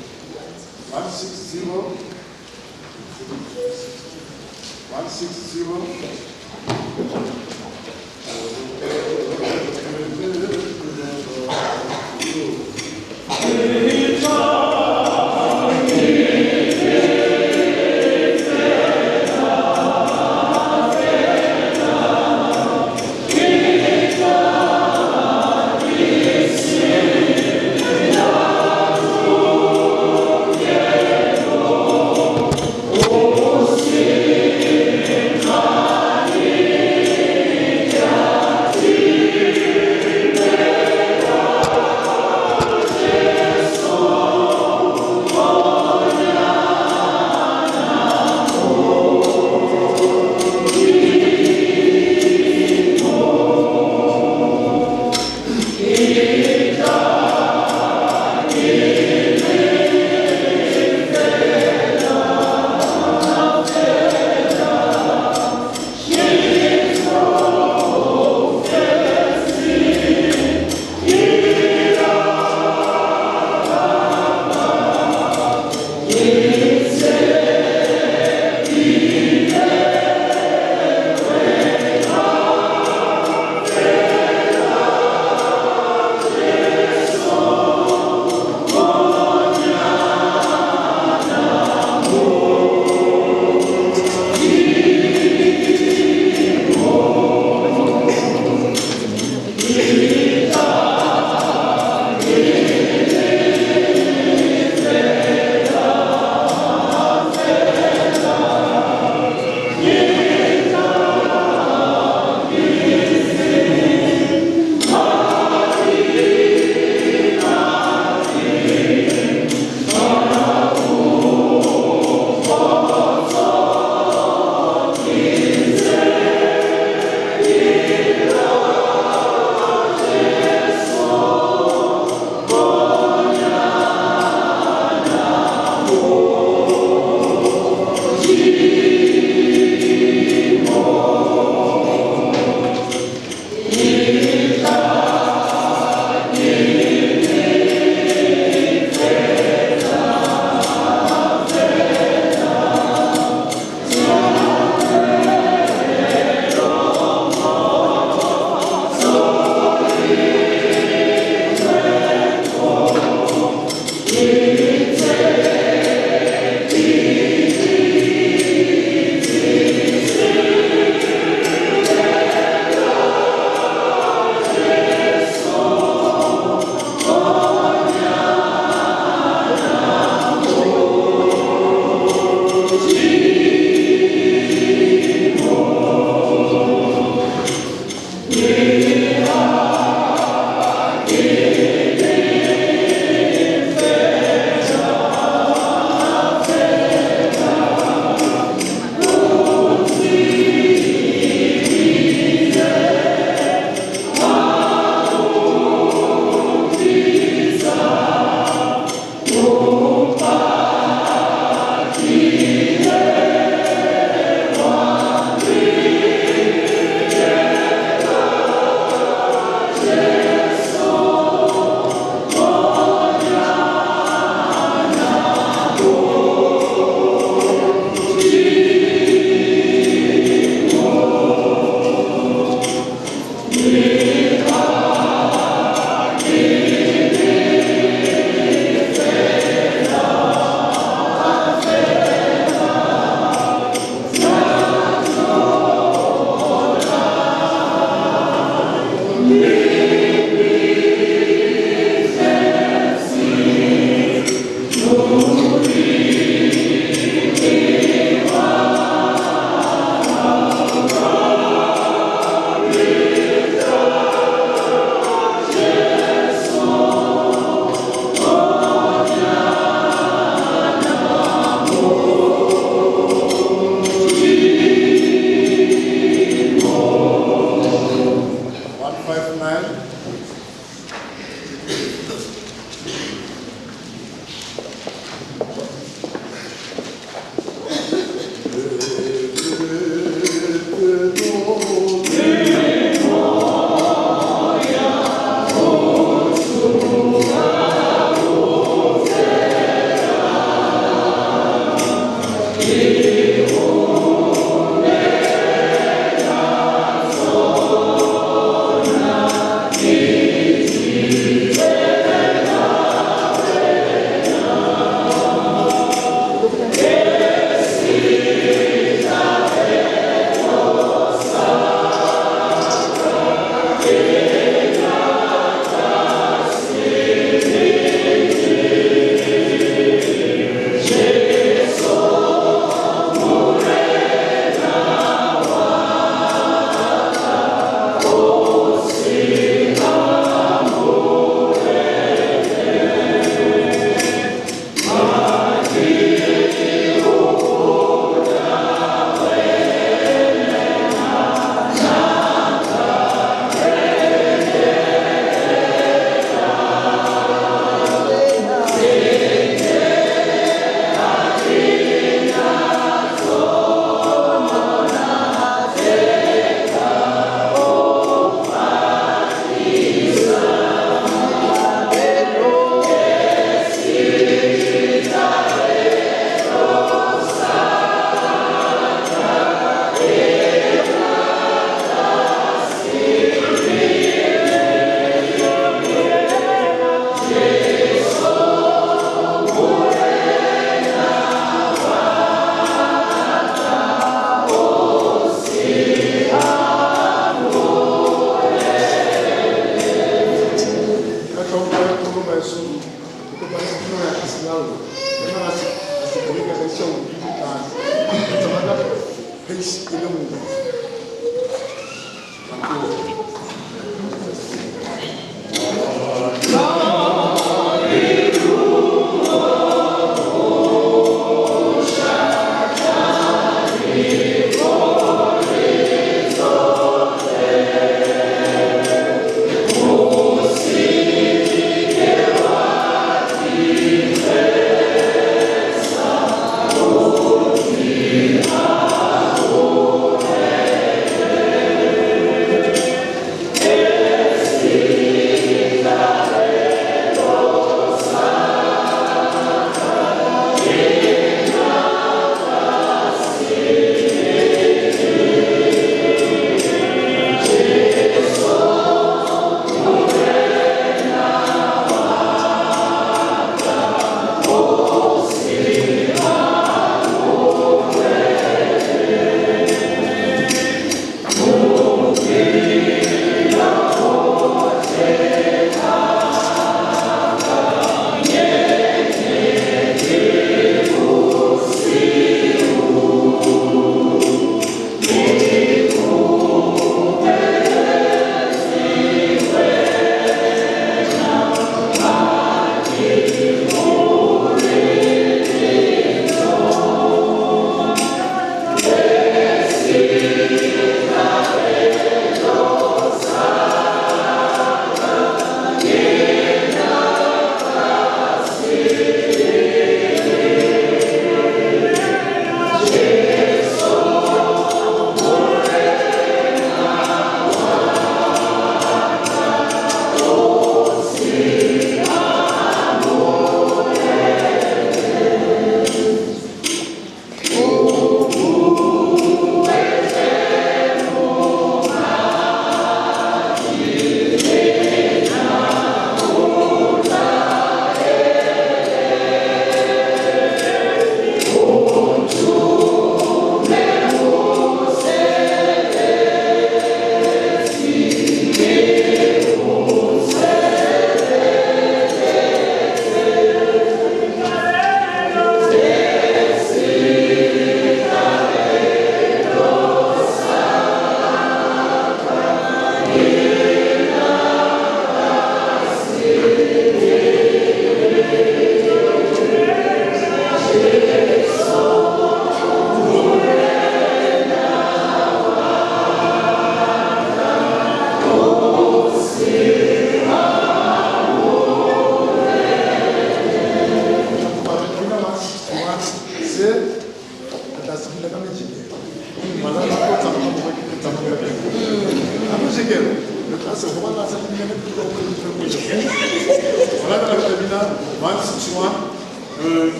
More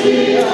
Maria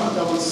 Tuna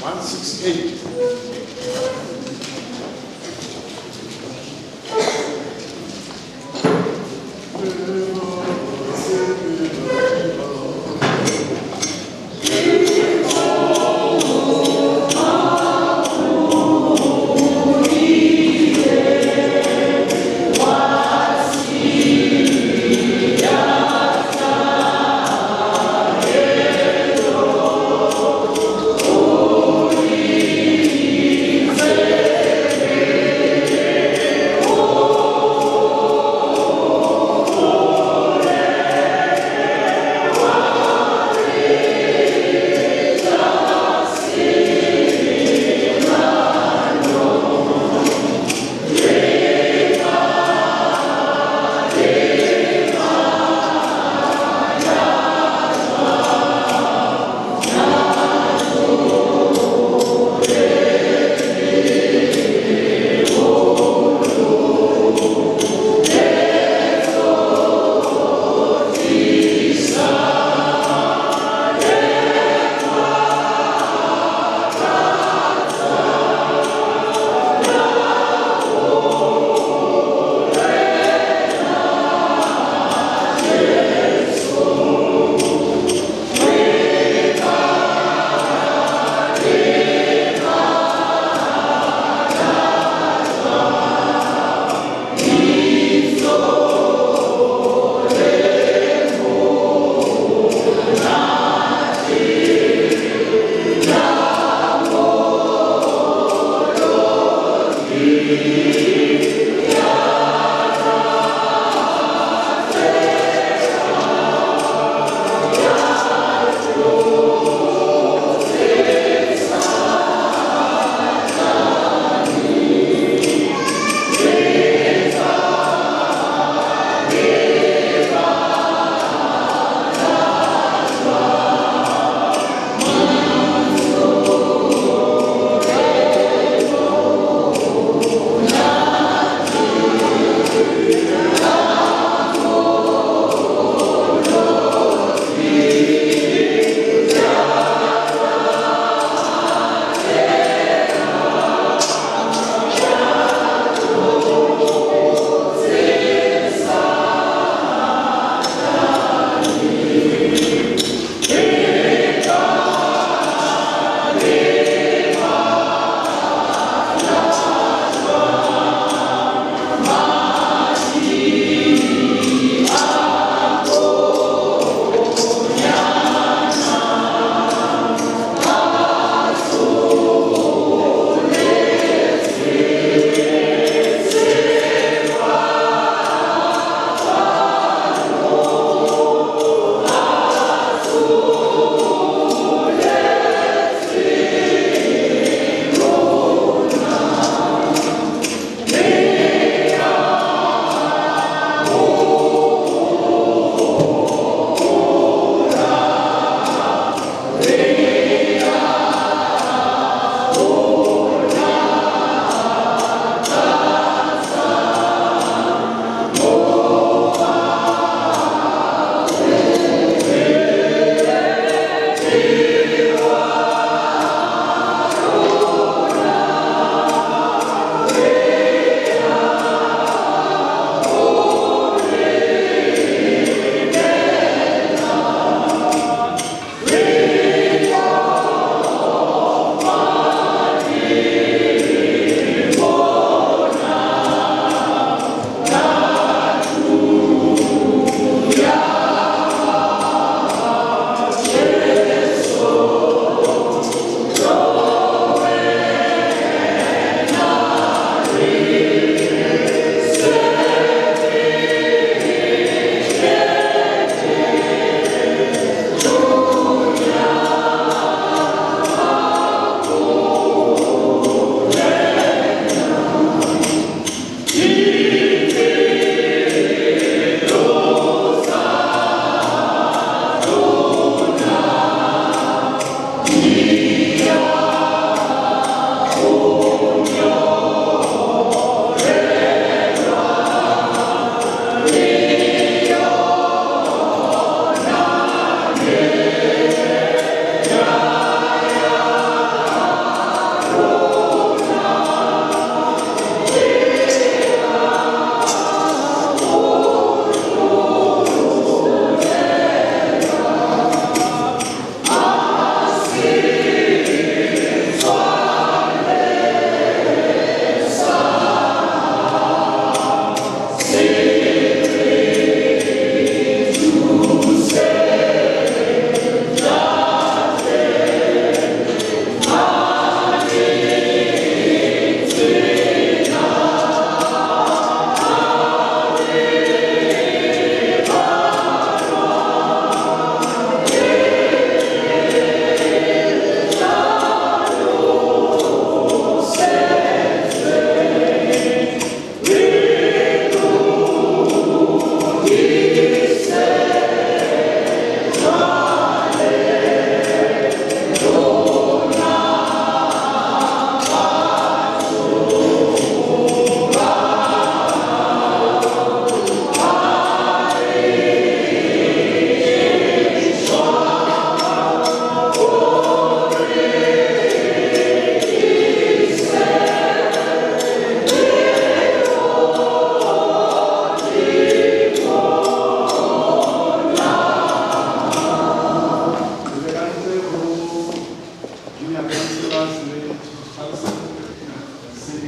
168. Say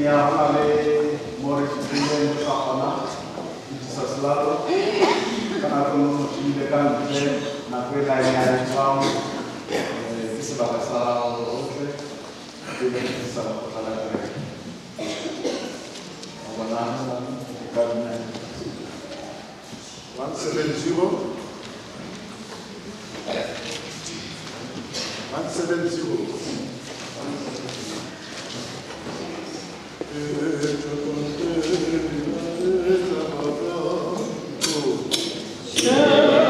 Tia kale more chile sa pana sa slado kana kono chile kan na kwenda ya chao kisa bakasa ote kile kisa bakala kare awala karna 170 Amen.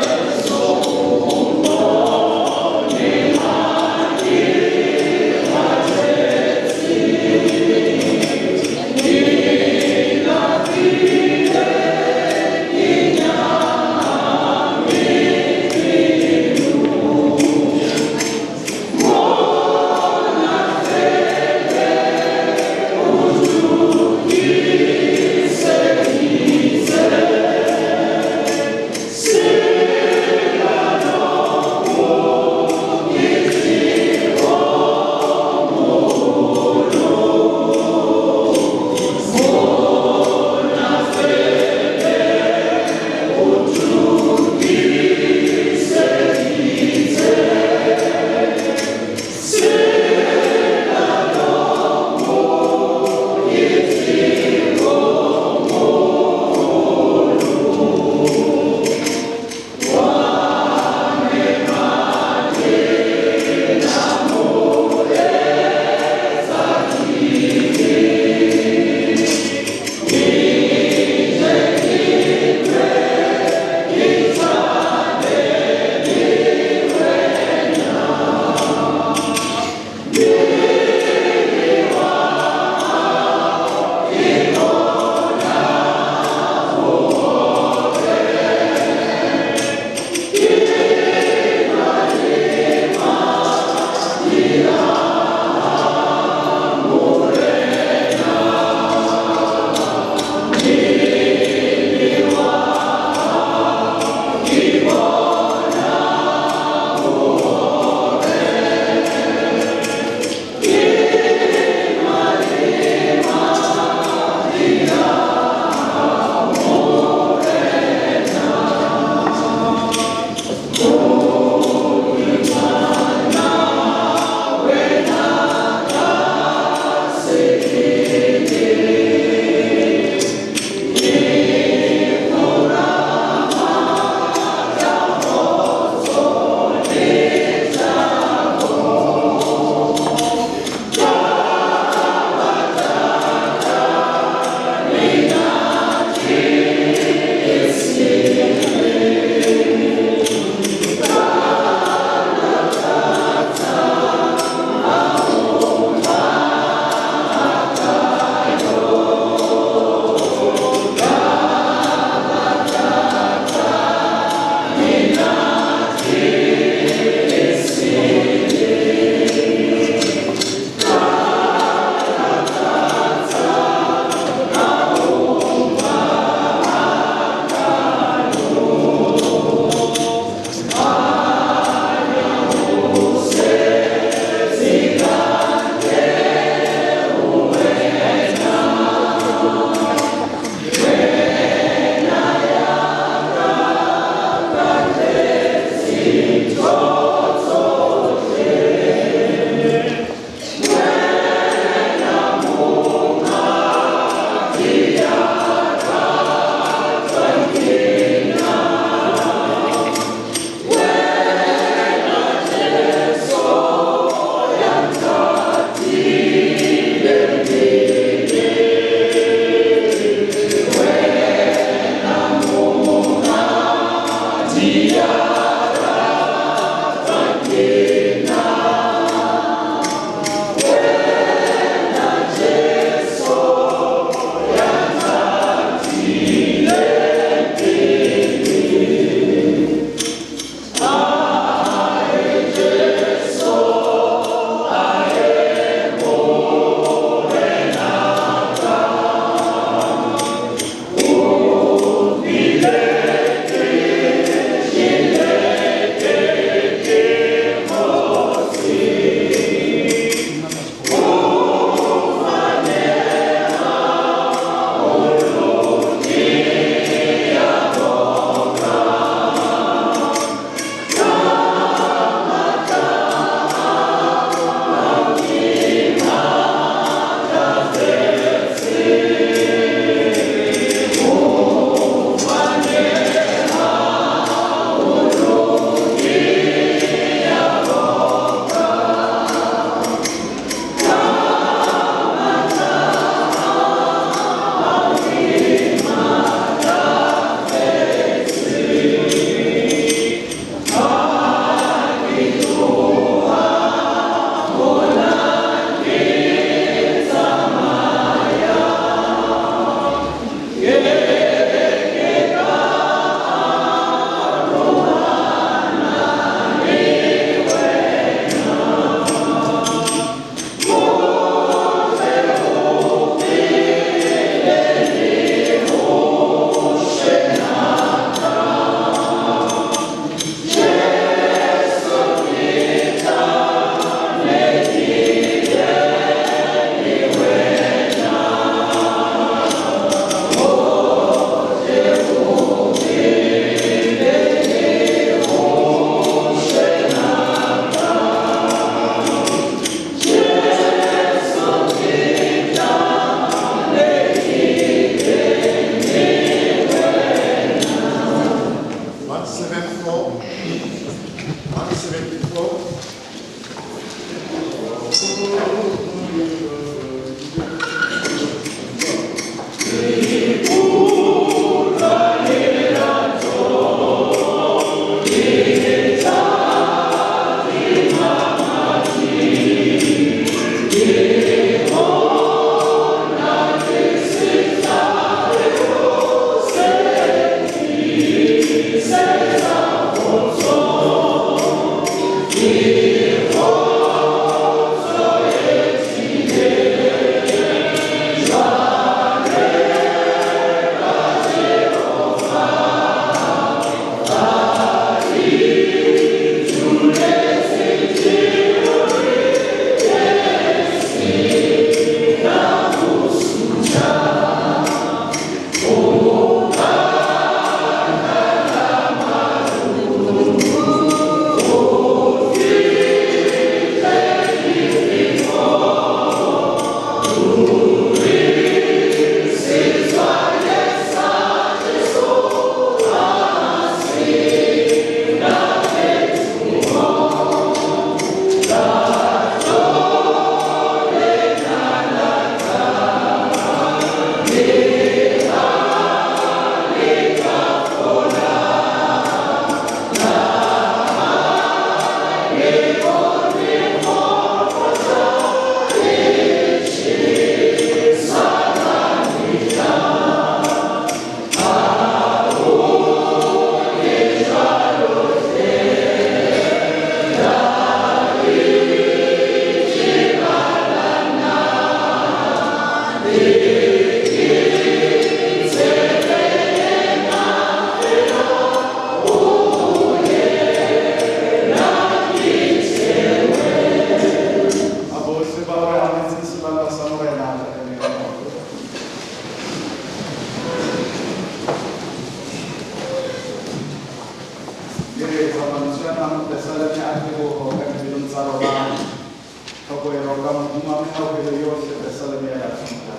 poero ka modimo a mehauhelo yohle Jerusalem ya Afrika.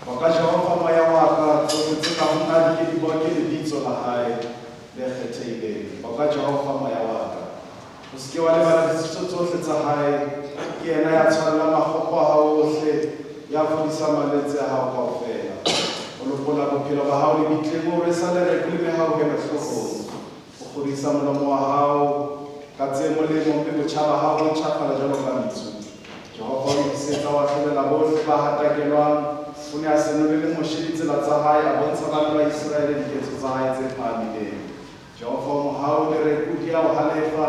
Waka Jehova moya wa ka tsohle tse ka hona di bua ke lebitso la hae le kgethehileng. Waka Jehova moya wa ka o se ke wa lebala ditshitso tsohle tsa hae, ke yena ya tshwarela makgopo a hao ohle, ya fodisa malwetse a hao kaofela. O lopola bophelo ba hao le bitleng o rwesa lereko le mehauhelo hloohong. O kgodisa molomo wa hao ka tse molemo mme botjhaba hao bo ntjhafala jwalo ka metso. Jehova o ikisetsa wa hlolela bohle ba hatakelwang, o ne a senolele Moshe ditsela tsa hae, a bontsha bantu ba Israele diketso tsa hae tse phahamileng. Jehova o mohau lereko di a o halefa,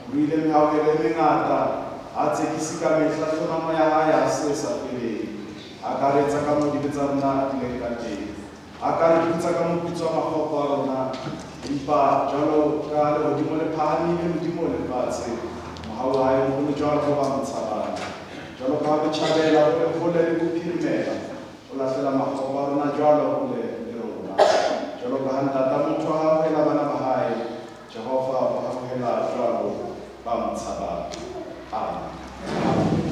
o ile mehauhelo e mengata, a tsekisi ka mehla tlhonamo ya hae ha se sa feleng. A ka re etsa ka moo dibe tsa rona di leng ka teng, a ka re putsa ka moputso wa makgopo a rona, empa jwalo ka lehodimo le phahamile modimo le lefatshe, mohau wa hae o moholo jwalo ka ba mo tshabang. Jwalo ka ha botjhabela bo le hole le bophirimela, o lahlela makgopo a rona jwalo hole le rona. Jwalo ka ha ntata motho a hauhela bana ba hae, Jehova o hauhela jwalo ba mo tshabang. Amen. Amen.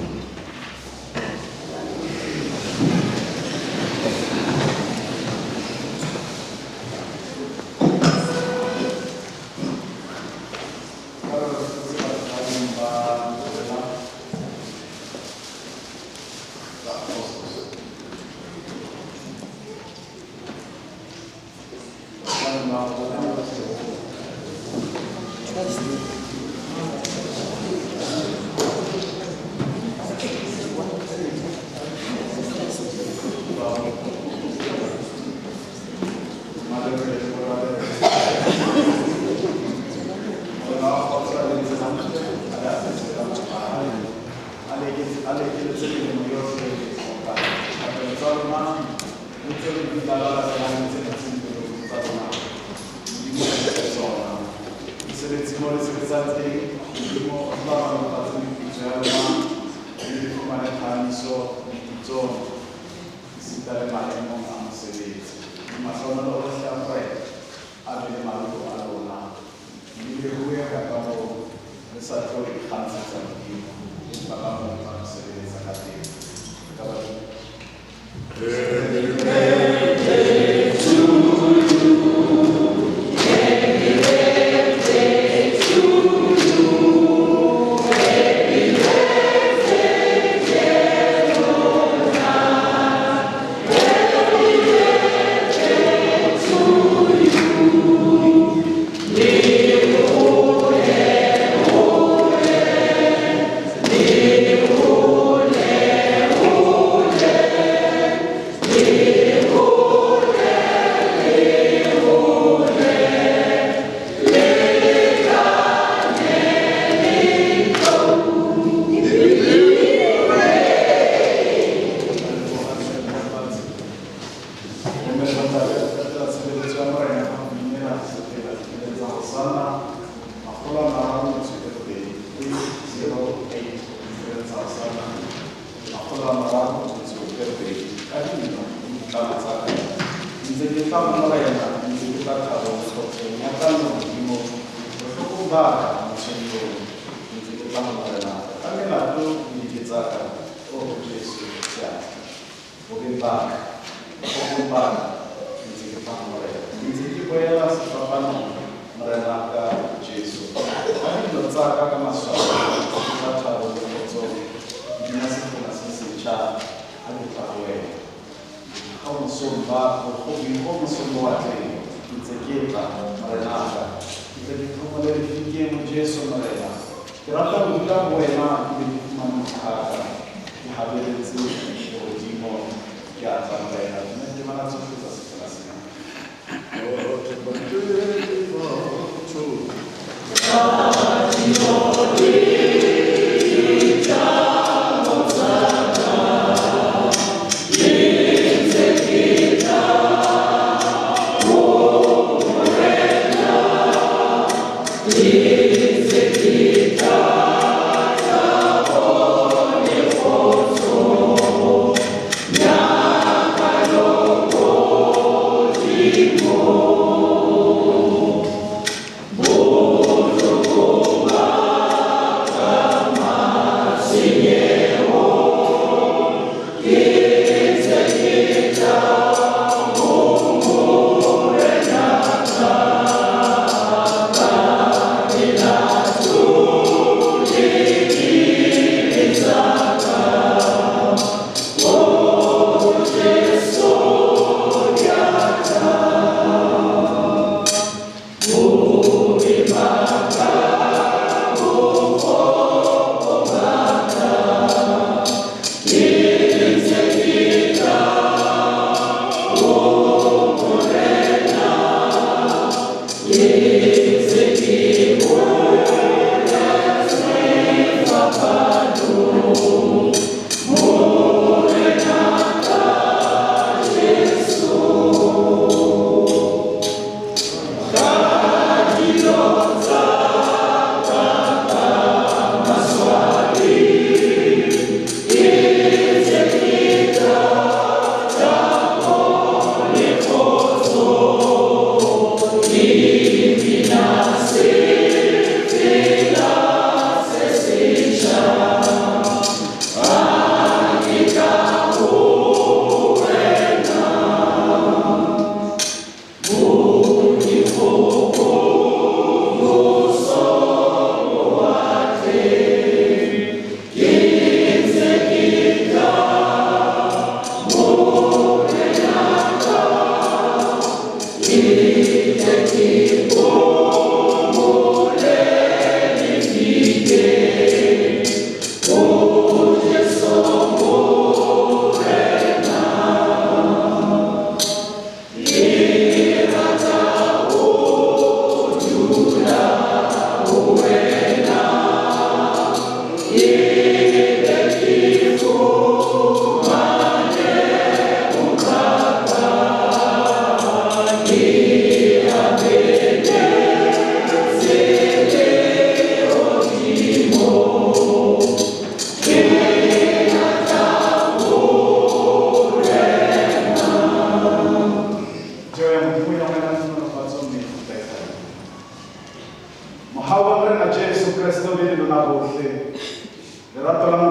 Lerato la